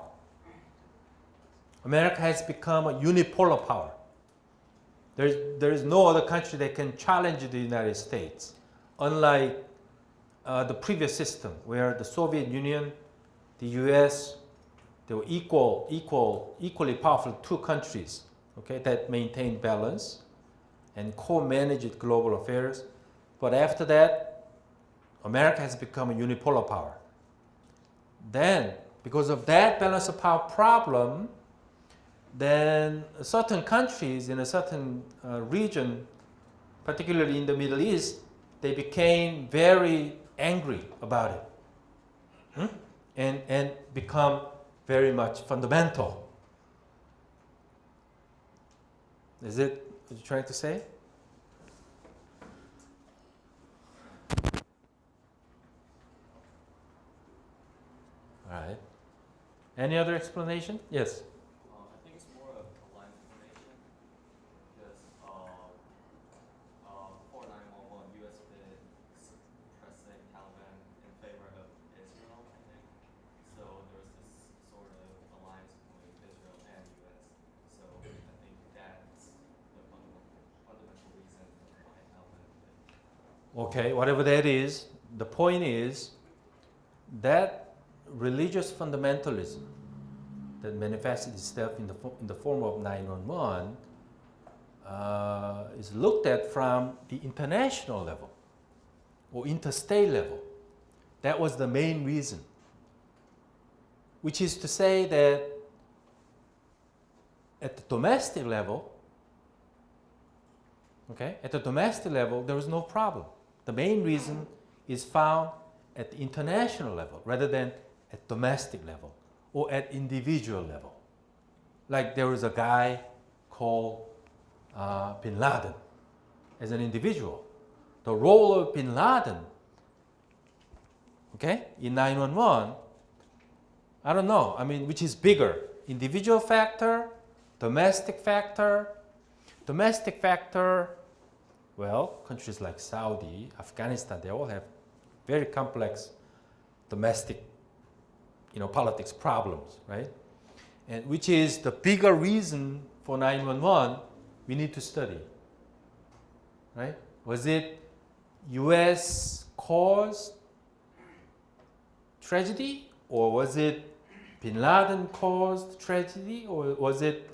America has become a unipolar power. There is no other country that can challenge the United States, unlike the previous system where the Soviet Union, the US, they were equally powerful 2 countries, okay, that maintained balance and co-managed global affairs. But after that, America has become a unipolar power. Then, because of that balance of power problem, then certain countries in a certain region, particularly in the Middle East, they became very angry about it. And become very much fundamental. Is it what you're trying to say? All right. Any other explanation? Yes. I think it's more of a line information because before 9/11, U.S. been suppressing Taliban in favor of Israel, I think. So there was this sort of alliance between Israel and U.S. So I think that's the fundamental reason behind Taliban. Okay, whatever that is, the point is that religious fundamentalism that manifested itself in the form of 9/11 is looked at from the international level or interstate level. That was the main reason, which is to say that at the domestic level, there was no problem. The main reason is found at the international level rather than at domestic level or at individual level. Like there was a guy called Bin Laden as an individual. The role of Bin Laden, in 9/11, I don't know. I mean, which is bigger, individual factor, domestic factor? Domestic factor, well, countries like Saudi, Afghanistan, they all have very complex domestic, politics problems, right? And which is the bigger reason for 9/11 we need to study, right? Was it U.S. caused tragedy, or was it Bin Laden caused tragedy, or was it,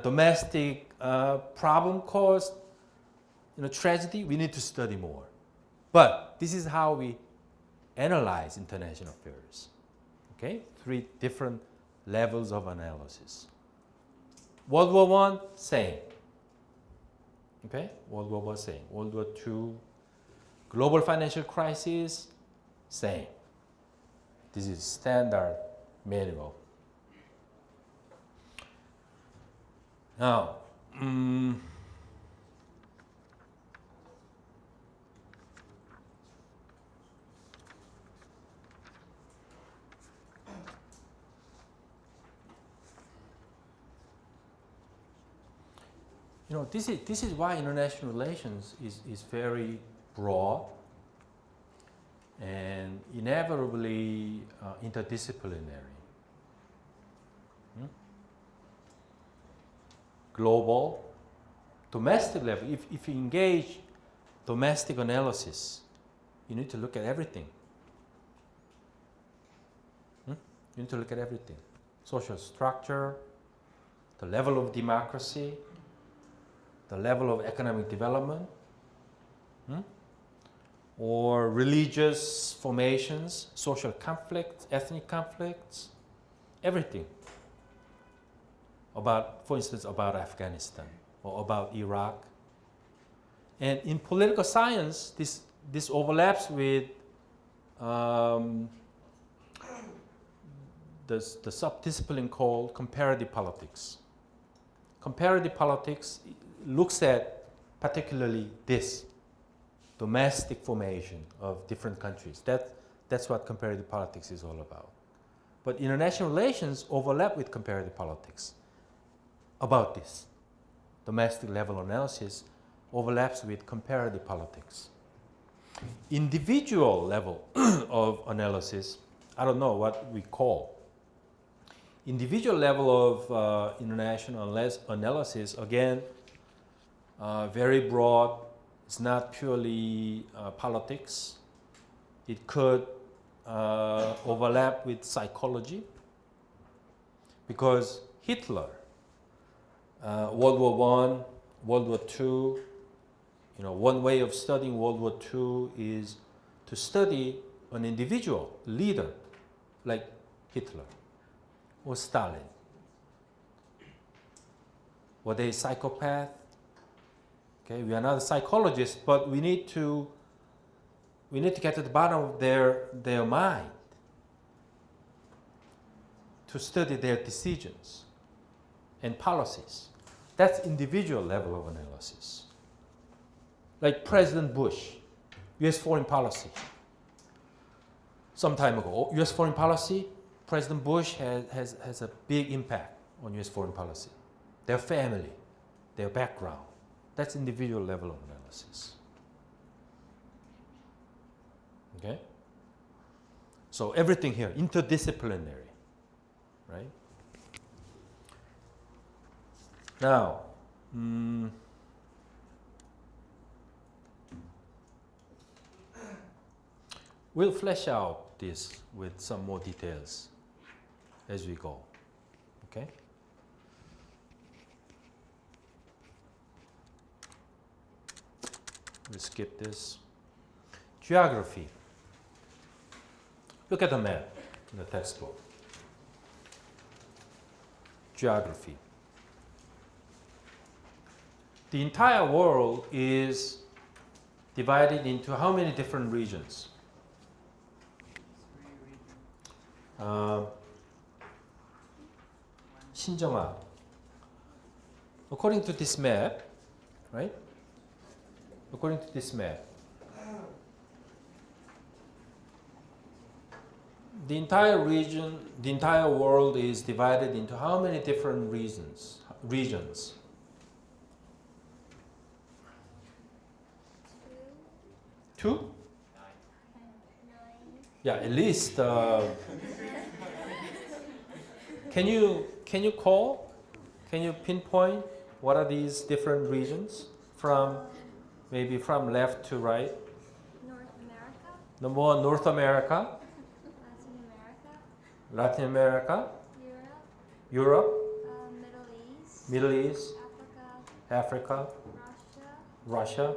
domestic problem caused, tragedy? We need to study more. But this is how we analyze international affairs. Okay, 3 different levels of analysis. World War I, same. Okay, World War I, same. World War II, global financial crisis, same. This is standard manual. Now, this is why international relations is very broad and inevitably interdisciplinary. Global, domestic level. If you engage domestic analysis, you need to look at everything. You need to look at everything. Social structure, the level of democracy, the level of economic development, or religious formations, social conflicts, ethnic conflicts, everything. For instance, about Afghanistan or about Iraq. And in political science, this overlaps with the subdiscipline called comparative politics. Comparative politics looks at particularly this domestic formation of different countries. That's what comparative politics is all about. But international relations overlap with comparative politics about this. Domestic level analysis overlaps with comparative politics. Individual level of analysis, I don't know what we call. Individual level of international analysis, again, very broad. It's not purely politics. It could overlap with psychology, because Hitler, World War I, World War II, one way of studying World War II is to study an individual leader like Hitler or Stalin. Were they psychopath? Okay, we are not psychologists, but we need to get to the bottom of their mind to study their decisions and policies. That's individual level of analysis. Like President Bush, US foreign policy. Some time ago, US foreign policy, President Bush has a big impact on US foreign policy. Their family, their background. That's individual level of analysis. Okay? So everything here, interdisciplinary, right? Now, we'll flesh out this with some more details as we go. Okay? We'll skip this. Geography. Look at the map in the textbook. Geography. The entire world is divided into how many different regions? 신정아. According to this map, right? According to this map, the entire region, the entire world is divided into how many different regions? Two? Yeah, at least. Can you pinpoint what are these different regions from? Maybe from left to right. North America, Number one, North America, Latin America, Latin America, Europe, Europe, Middle East, Middle East, Africa, Africa, Russia, Russia,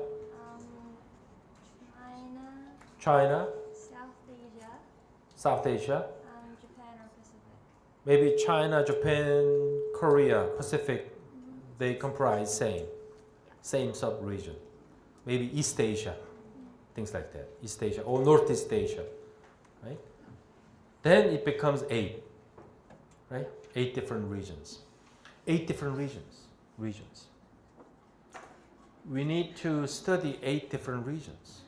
China, China, South Asia, South Asia, Japan or Pacific. maybe China, Japan, Korea, Pacific, they comprise same sub-region. Maybe East Asia, things like that. East Asia or Northeast Asia, right? Then it becomes 8, right? 8 different regions. 8 different regions. We need to study 8 different regions.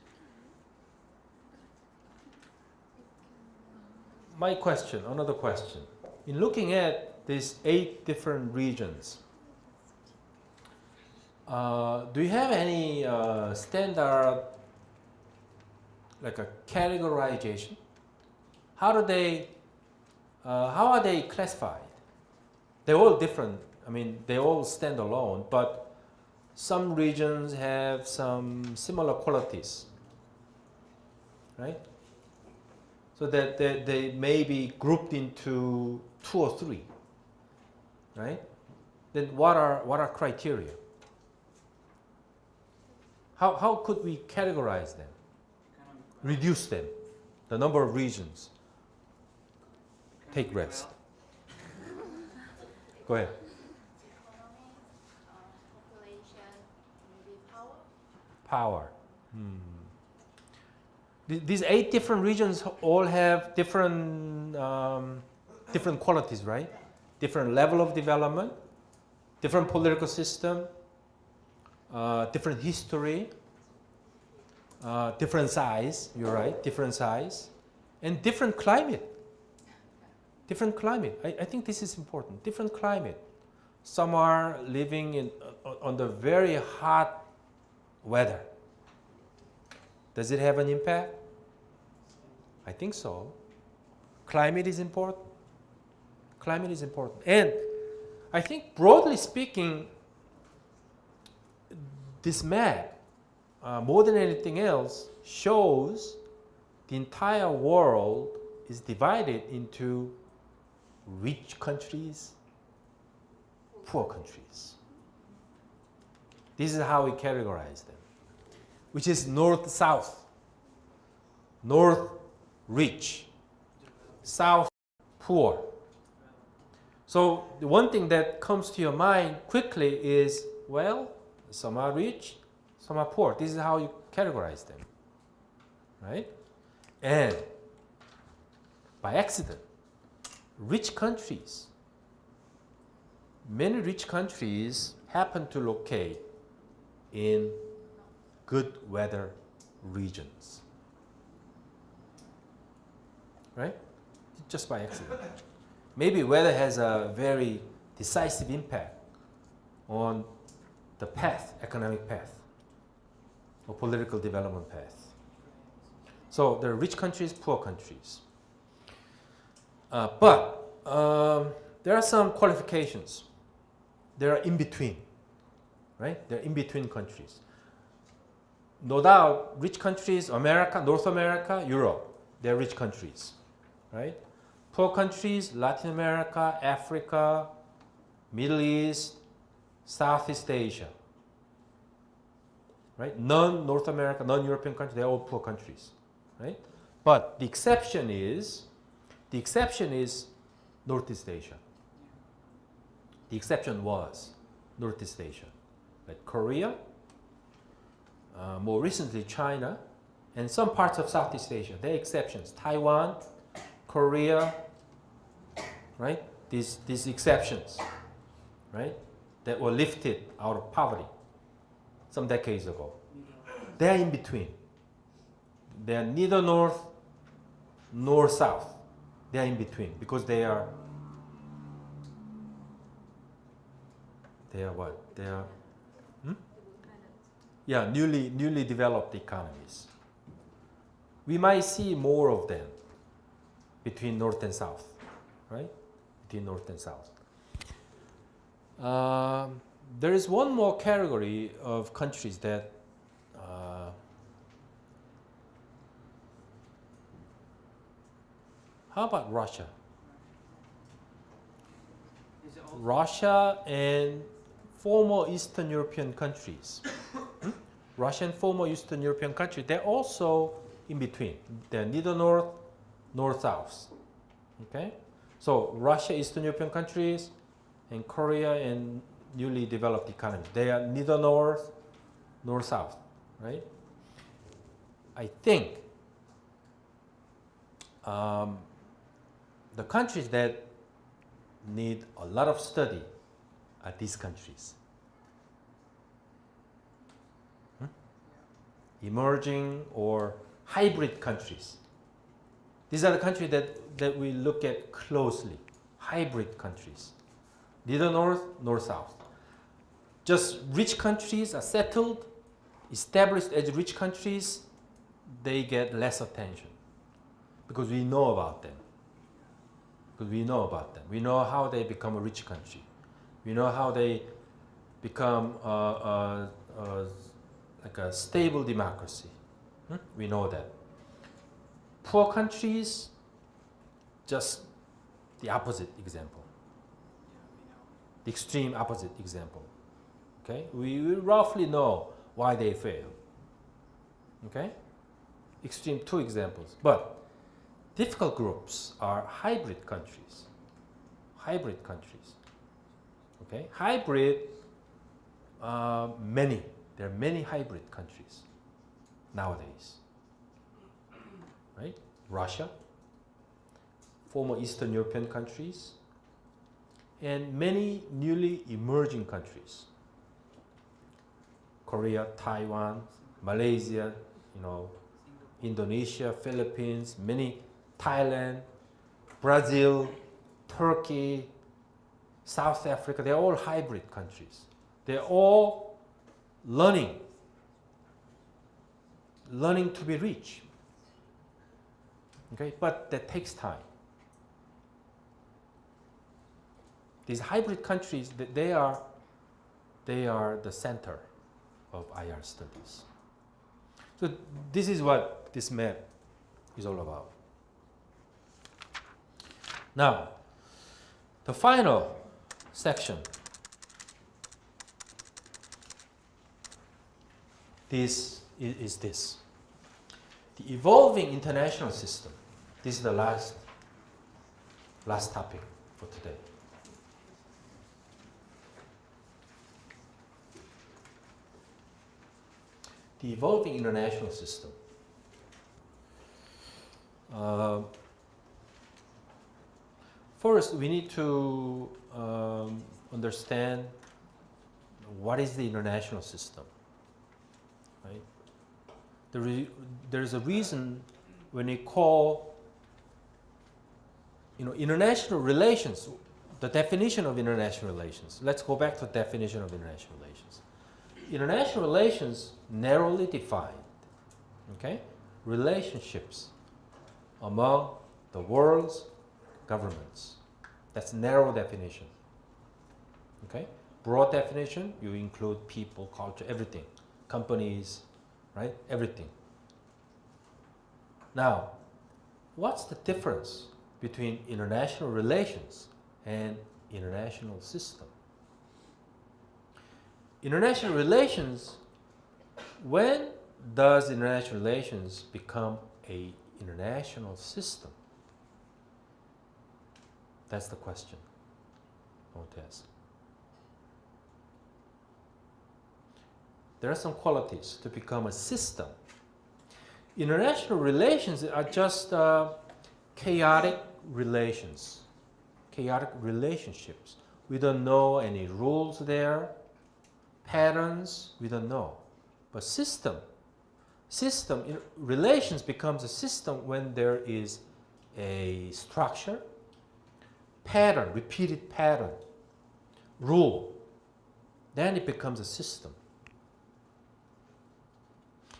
My question, another question. In looking at these 8 different regions, do you have any standard, like a categorization? How are they classified? They're all different. I mean, they all stand alone, but some regions have some similar qualities, right? So that they may be grouped into 2 or 3, right? Then what are criteria? How could we categorize them? Reduce them, the number of regions. Take rest. Go ahead. Economy, population, maybe power. Power. These 8 different regions all have different qualities, right? Different level of development, different political system, different history, different size. You're right, different size, and different climate. Different climate. I think this is important. Different climate. Some are living under very hot weather. Does it have an impact? I think so. Climate is important. Climate is important. And I think broadly speaking, this map, more than anything else, shows the entire world is divided into rich countries, poor countries. This is how we categorize them, which is north-south. North, rich. South, poor. So the one thing that comes to your mind quickly is, well, some are rich, some are poor. This is how you categorize them, right? And by accident, rich countries, many rich countries happen to locate in good weather regions, right? Just by accident. Maybe weather has a very decisive impact on the path, economic path, or political development path. So there are rich countries, poor countries. But there are some qualifications. There are in between, right? There are in between countries. No doubt, rich countries, America, North America, Europe, they're rich countries, right? Poor countries, Latin America, Africa, Middle East, Southeast Asia, right? Non-North America, non-European countries, they're all poor countries, right? But the exception is Northeast Asia. The exception was Northeast Asia, like Korea, more recently China, and some parts of Southeast Asia. They're exceptions. Taiwan, Korea, right? These exceptions, right? That were lifted out of poverty some decades ago. They're in between. They're neither north nor south. They're in between because they are what? They are newly developed economies. We might see more of them between north and south, right? Between north and south. There is one more category of countries that how about Russia? Is it also Russia and former Eastern European countries. Russia and former Eastern European countries, they're also in between. They're neither north nor south. Okay? So Russia, Eastern European countries, and Korea and newly developed economies. They are neither north nor south, right? I think the countries that need a lot of study are these countries. Emerging or hybrid countries. These are the countries that we look at closely. Hybrid countries. Neither north nor south. Just rich countries are settled, established as rich countries, they get less attention because we know about them. We know how they become a rich country. We know how they become like a stable democracy. We know that. Poor countries, just the opposite example. The extreme opposite example. Okay? We roughly know why they fail. Okay? Extreme two examples. But difficult groups are hybrid countries. Hybrid countries. Okay? Hybrid, many. There are many hybrid countries nowadays. Right? Russia, former Eastern European countries, and many newly emerging countries. Korea, Taiwan, Malaysia, Indonesia, Philippines, many, Thailand, Brazil, Turkey, South Africa, they're all hybrid countries. They're all learning to be rich. Okay, but that takes time. These hybrid countries, they are the center of IR studies. So this is what this map is all about. Now, the final section. This is this. The evolving international system. This is the last topic for today. the evolving international system. First, we need to understand what is the international system, right? There is a reason when we call, international relations, the definition of international relations. Let's go back to the definition of international relations. International relations, narrowly defined, okay? Relationships among the world's governments. That's narrow definition, okay? Broad definition, you include people, culture, everything. Companies, right? Everything. Now, what's the difference between international relations and international system? International relations, when does international relations become an international system? That's the question I want to ask. There are some qualities to become a system. International relations are just chaotic relations, chaotic relationships. We don't know any rules there, patterns, we don't know. But relations becomes a system when there is a structure, pattern, repeated pattern, rule. Then it becomes a system.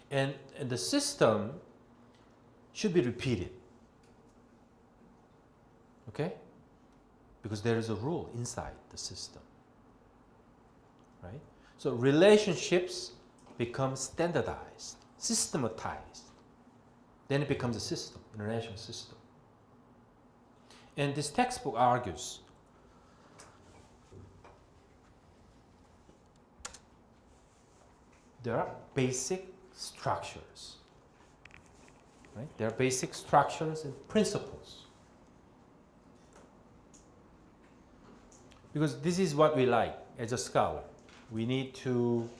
And the system should be repeated. Okay? Because there is a rule inside the system. Right? So relationships become standardized, systematized. Then it becomes a system, international system. And this textbook argues there are basic structures. Right? There are basic structures and principles. Because this is what we like as a scholar. We need to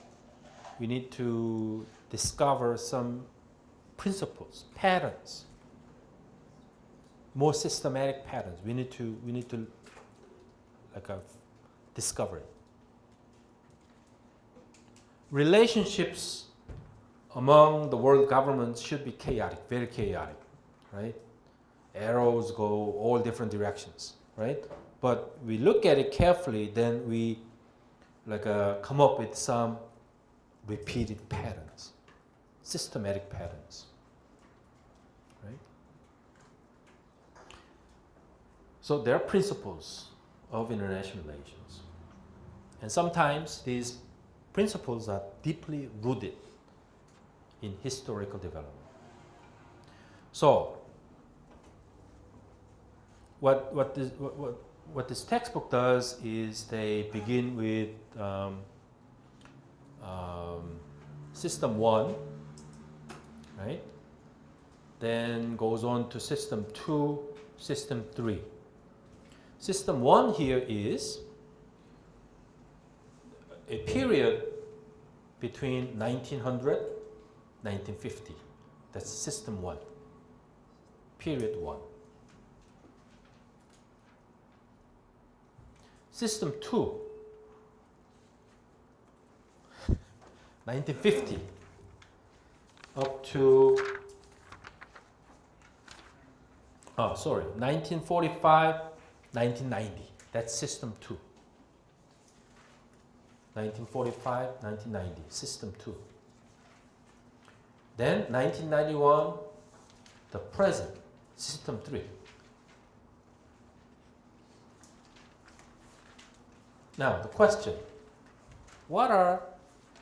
discover some principles, patterns, more systematic patterns. We need to discover it. Relationships among the world governments should be chaotic, very chaotic, right? Arrows go all different directions, right? But we look at it carefully, then we come up with some repeated patterns, systematic patterns, right? So there are principles of international relations. And sometimes these principles are deeply rooted in historical development. So, what this textbook does is they begin with system 1, right? Then goes on to system 2, system 3. System 1 here is a period between 1900 1950. That's system 1, period 1. System 2, 1950 up to 1945, 1990. That's system 2. 1945, 1990, system 2. Then 1991, the present, system 3. Now the question, what are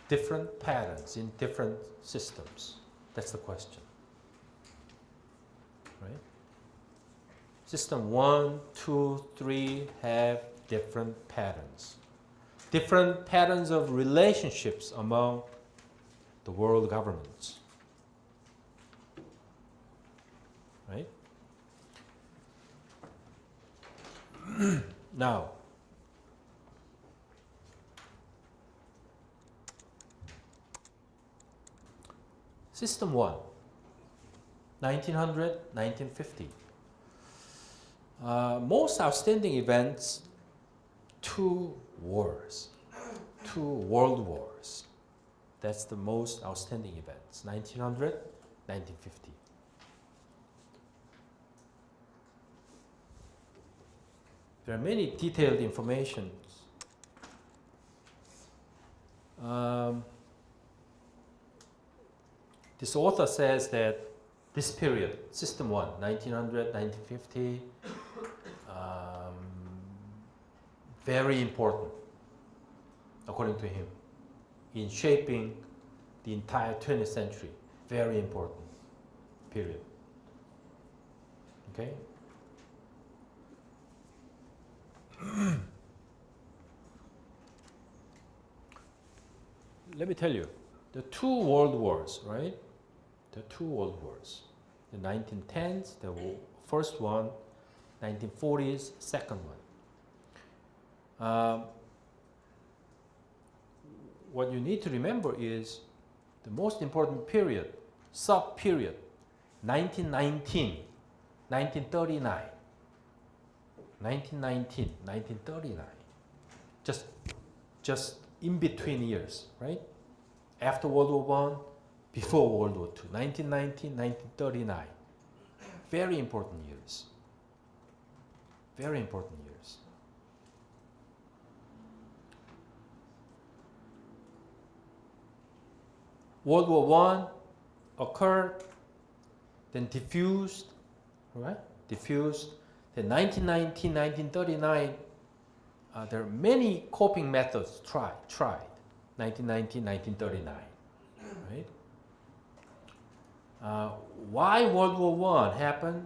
different patterns in different systems? That's the question, right? System 1, 2, 3 have different patterns. Different patterns of relationships among the world governments. Right? Now, System 1, 1900, 1950. Most outstanding events, 2 wars, 2 world wars. That's the most outstanding events, 1900, 1950. There are many detailed information. This author says that this period, System 1, 1900, 1950, very important, according to him, in shaping the entire 20th century. Very important period. Okay? Let me tell you, the 2 world wars, right? The 2 world wars. The 1910s, the first one, 1940s, second one. What you need to remember is the most important period, sub-period, 1919, 1939. 1919, 1939. Just in between years, right? After World War I, before World War II, 1919, 1939. Very important years. Very important years. World War I occurred, then diffused, right? Diffused. Then 1919, 1939, there are many coping methods tried. 1919, 1939, right? Why World War I happened?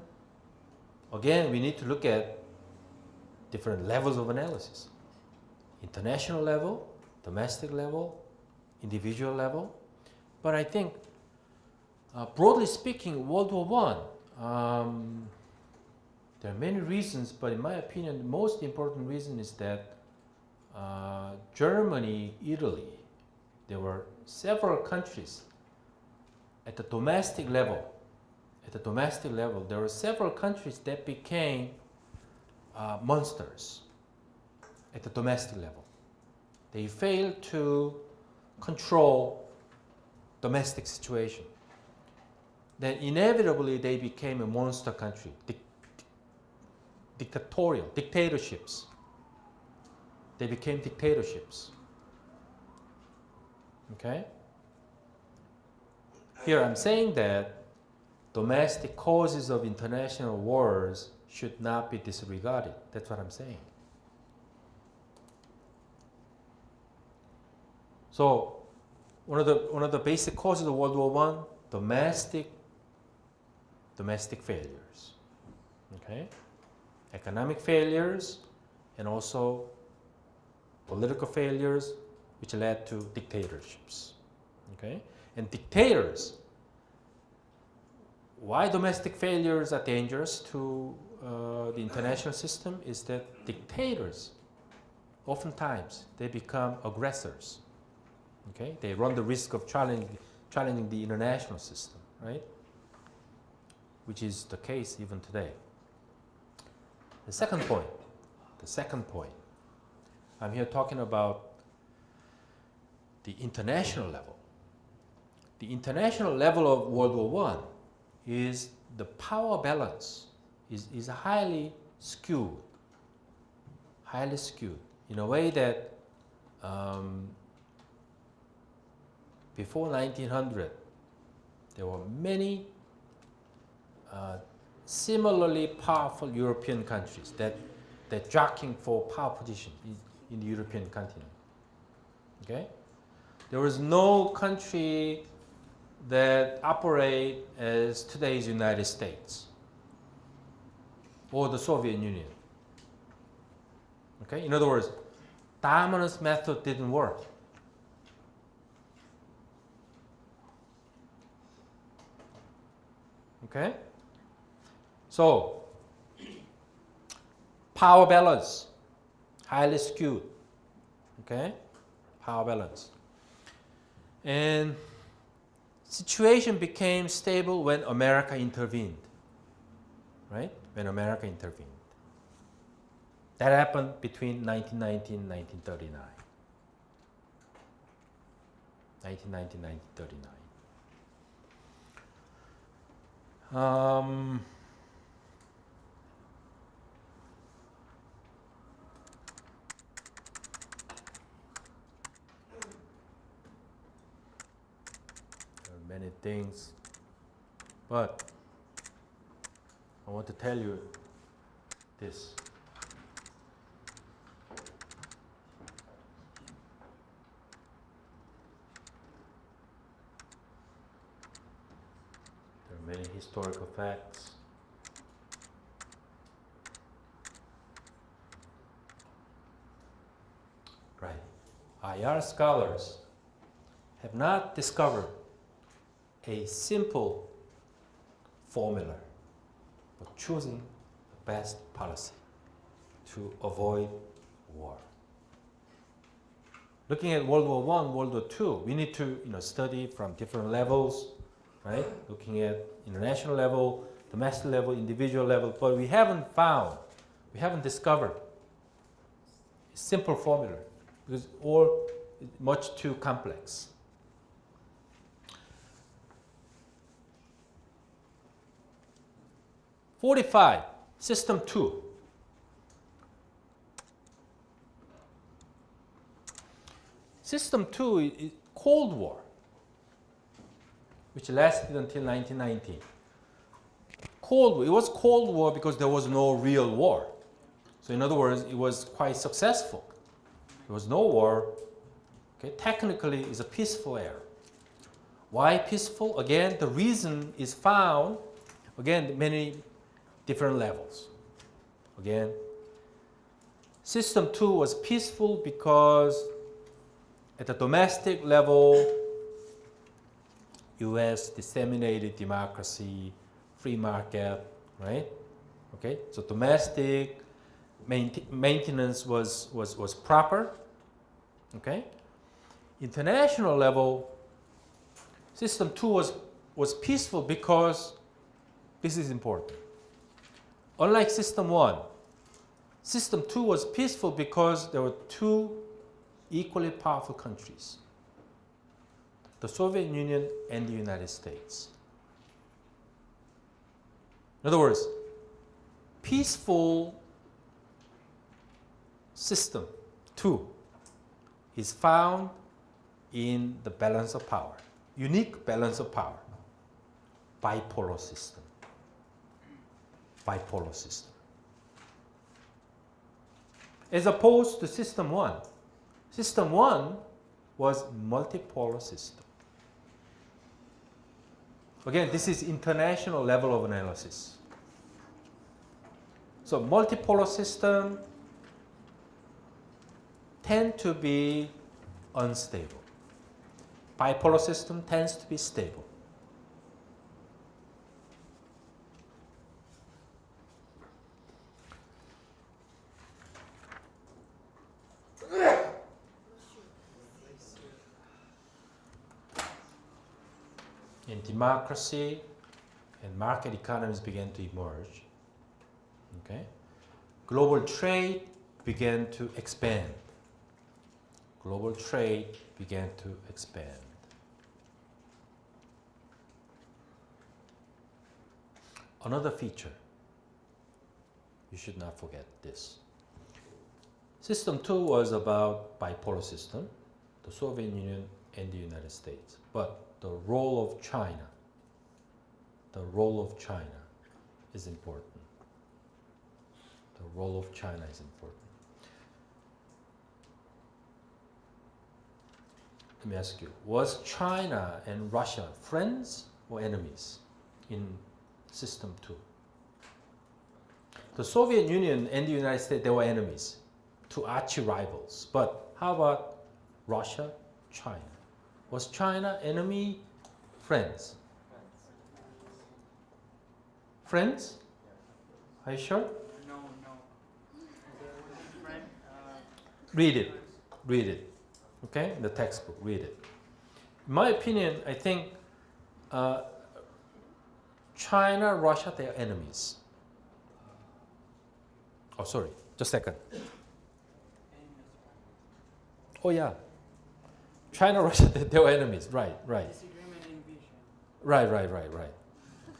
Again, we need to look at different levels of analysis. International level, domestic level, individual level. But I think, broadly speaking, World War I, there are many reasons, but in my opinion, the most important reason is that Germany, Italy, there were several countries at the domestic level. At the domestic level, there were several countries that became monsters at the domestic level. They failed to control domestic situation. Then inevitably they became a monster country, dictatorships. They became dictatorships. Okay? Here I'm saying that domestic causes of international wars should not be disregarded. That's what I'm saying. So one of the basic causes of World War I, domestic failures. Okay? Economic failures and also political failures which led to dictatorships. Okay? And dictators, why domestic failures are dangerous to the international system is that dictators, oftentimes, they become aggressors. Okay? They run the risk of challenging the international system, right? Which is the case even today. The second point, I'm here talking about the international level. The international level of World War I is the power balance is highly skewed in a way that before 1900 there were many similarly powerful European countries that jockeying for power position in the European continent. Okay? There was no country that operate as today's United States or the Soviet Union. Okay? In other words, dominance method didn't work. Okay? So, power balance, highly skewed. Okay? Power balance. And situation became stable when America intervened, right? When America intervened. That happened between 1919 and 1939. 1919, 1939. There are many things, but I want to tell you this. Many historical facts. Right. IR scholars have not discovered a simple formula for choosing the best policy to avoid war. Looking at World War I, World War II, we need to study from different levels, right? Looking at international level, domestic level, individual level, but we haven't discovered a simple formula because all is much too complex. '45, System 2. System 2 is Cold War, which lasted until 1919. Cold War, it was Cold War because there was no real war. So in other words, it was quite successful. There was no war. Okay, technically, it's a peaceful era. Why peaceful? Again, the reason is found, again, many different levels. Again, System 2 was peaceful because at the domestic level, U.S. disseminated democracy, free market, right? Okay, so domestic maintenance was proper. Okay, international level, System 2 was peaceful because this is important. Unlike System 1, System 2 was peaceful because there were two equally powerful countries, the Soviet Union and the United States. In other words, peaceful System 2 is found in the balance of power, unique balance of power, bipolar system. Bipolar system. As opposed to System 1. System 1 was multipolar system. Again, this is international level of analysis. So multipolar system tend to be unstable. Bipolar system tends to be stable. And democracy and market economies began to emerge. Okay? Global trade began to expand. Global trade began to expand. Another feature, you should not forget this. System 2 was about bipolar system, the Soviet Union and the United States. But the role of China is important. The role of China is important. Let me ask you, was China and Russia friends or enemies in System 2? The Soviet Union and the United States, they were enemies, two arch rivals. But how about Russia, China? Was China enemy, friends? Friends? Are you sure? No. Friend, Read it. Okay, in the textbook, read it. In my opinion, I think China, Russia, they are enemies. Oh, sorry, just a second. Oh, yeah. China, Russia, they were enemies. Right. Disagreement in vision.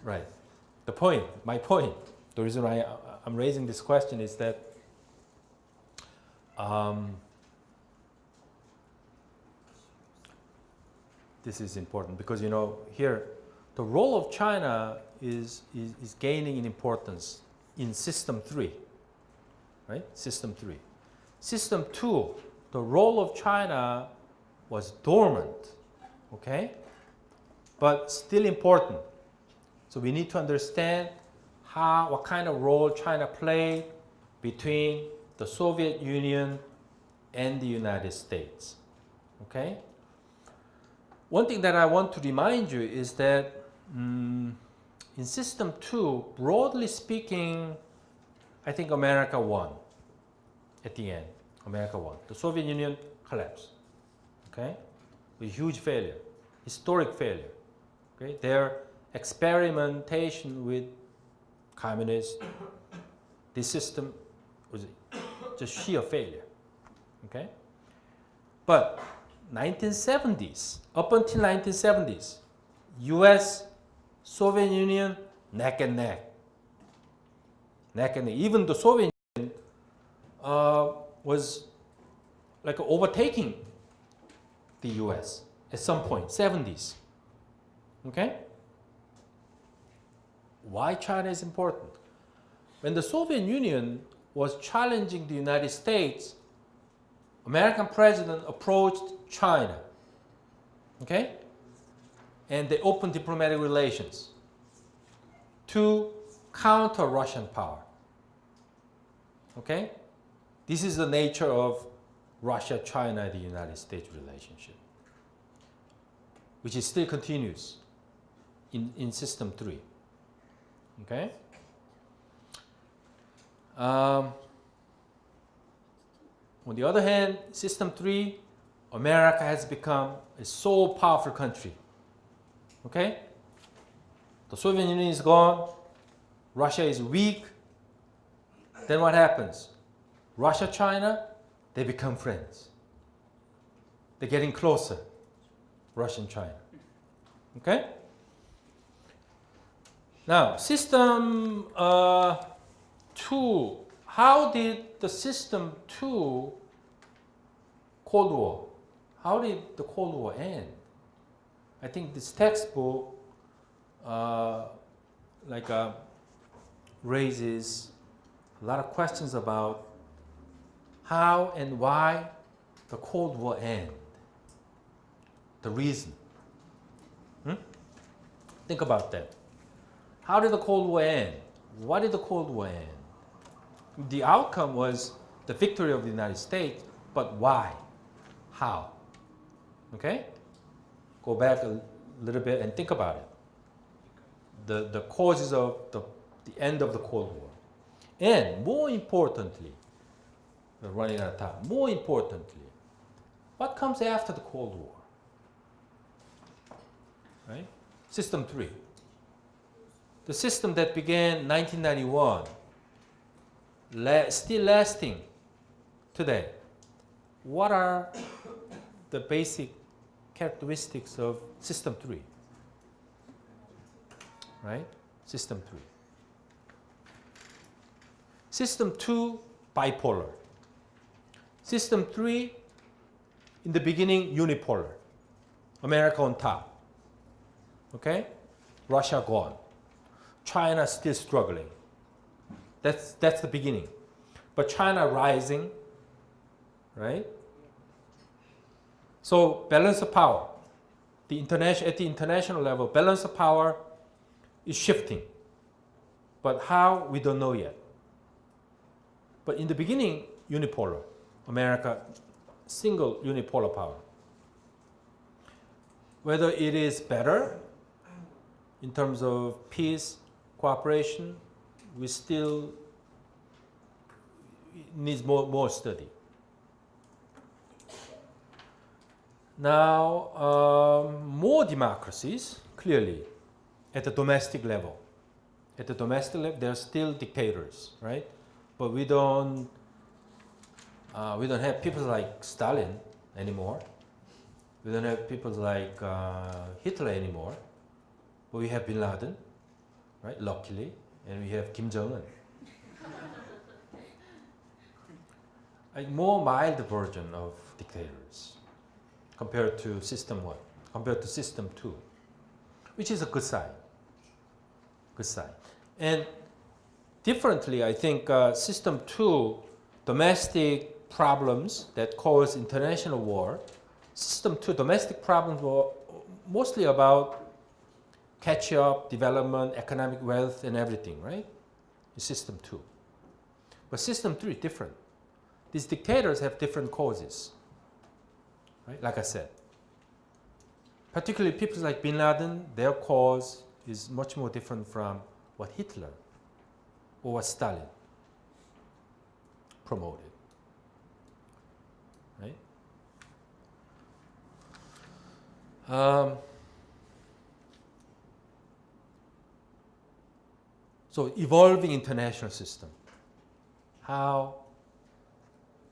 Right. The point, my point, the reason why I'm raising this question is that this is important because, you know, here the role of China is gaining in importance in System 3, right? System 3. System 2, the role of China was dormant, okay? But still important. So we need to understand what kind of role China played between the Soviet Union and the United States, okay? One thing that I want to remind you is that in System 2, broadly speaking, I think America won at the end. America won. The Soviet Union collapsed, okay? A huge failure, historic failure, okay? Their experimentation with communists, this system was just sheer failure, okay? But 1970s, up until 1970s, US, Soviet Union, neck and neck. Neck and neck. Even the Soviet Union was like overtaking the US at some point, 70s. Okay? Why China is important? When the Soviet Union was challenging the United States, American president approached China, okay? And they opened diplomatic relations to counter Russian power, okay? This is the nature of Russia, China, the United States relationship, which is still continues in System 3, okay? On the other hand, System 3, America has become a so powerful country. Okay? The Soviet Union is gone. Russia is weak. Then what happens? Russia, China, they become friends. They're getting closer. Russia and China. Okay? Now, System 2. How did the System 2 Cold War, how did the Cold War end? I think this textbook raises a lot of questions about how and why the Cold War ended. The reason. Think about that. How did the Cold War end? Why did the Cold War end? The outcome was the victory of the United States, but why? How? Okay? Go back a little bit and think about it. The causes of the end of the Cold War. And more importantly, we're running out of time. More importantly, what comes after the Cold War? Right? System 3. The system that began 1991, still lasting today. What are the basic characteristics of System 3? Right? System 3. System 2, bipolar. System 3, in the beginning, unipolar. America on top. Okay? Russia gone. China still struggling. That's the beginning. But China rising, right? So balance of power. At the international level, balance of power is shifting. But how, we don't know yet. But in the beginning, unipolar. America, single unipolar power. Whether it is better in terms of peace, cooperation, we still needs more study. Now, more democracies clearly at the domestic level. At the domestic level, there are still dictators, right? But we don't have people like Stalin anymore. We don't have people like Hitler anymore. But we have Bin Laden, right? Luckily, and we have Kim Jong-un. A more mild version of dictators compared to system 1, compared to system 2, which is a good sign. Good sign. And differently, I think system 2, domestic problems that cause international war, system 2, domestic problems were mostly about catch up, development, economic wealth, and everything, right? In system 2. But system 3 is different. These dictators have different causes, right? Like I said. Particularly people like Bin Laden, their cause is much more different from what Hitler or what Stalin promoted, right? So evolving international system, how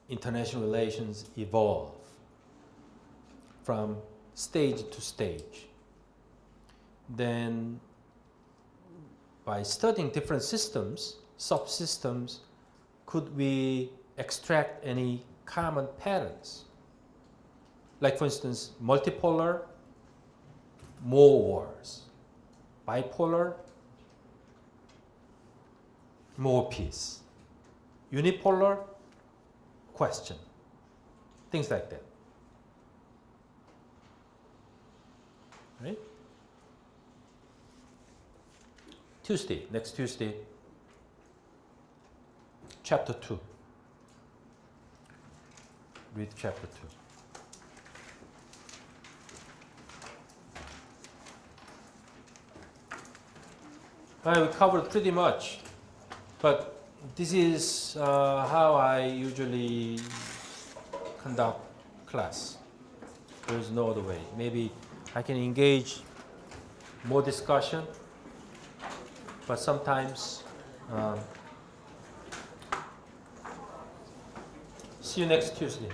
international relations evolve from stage to stage. Then by studying different systems, subsystems, could we extract any common patterns? Like for instance, multipolar, more wars. Bipolar, more peace. Unipolar, question. Things like that. Right? Tuesday, next Tuesday, chapter 2. Read chapter 2. We covered pretty much, but this is how I usually conduct class. There's no other way. Maybe I can engage more discussion, but sometimes see you next Tuesday.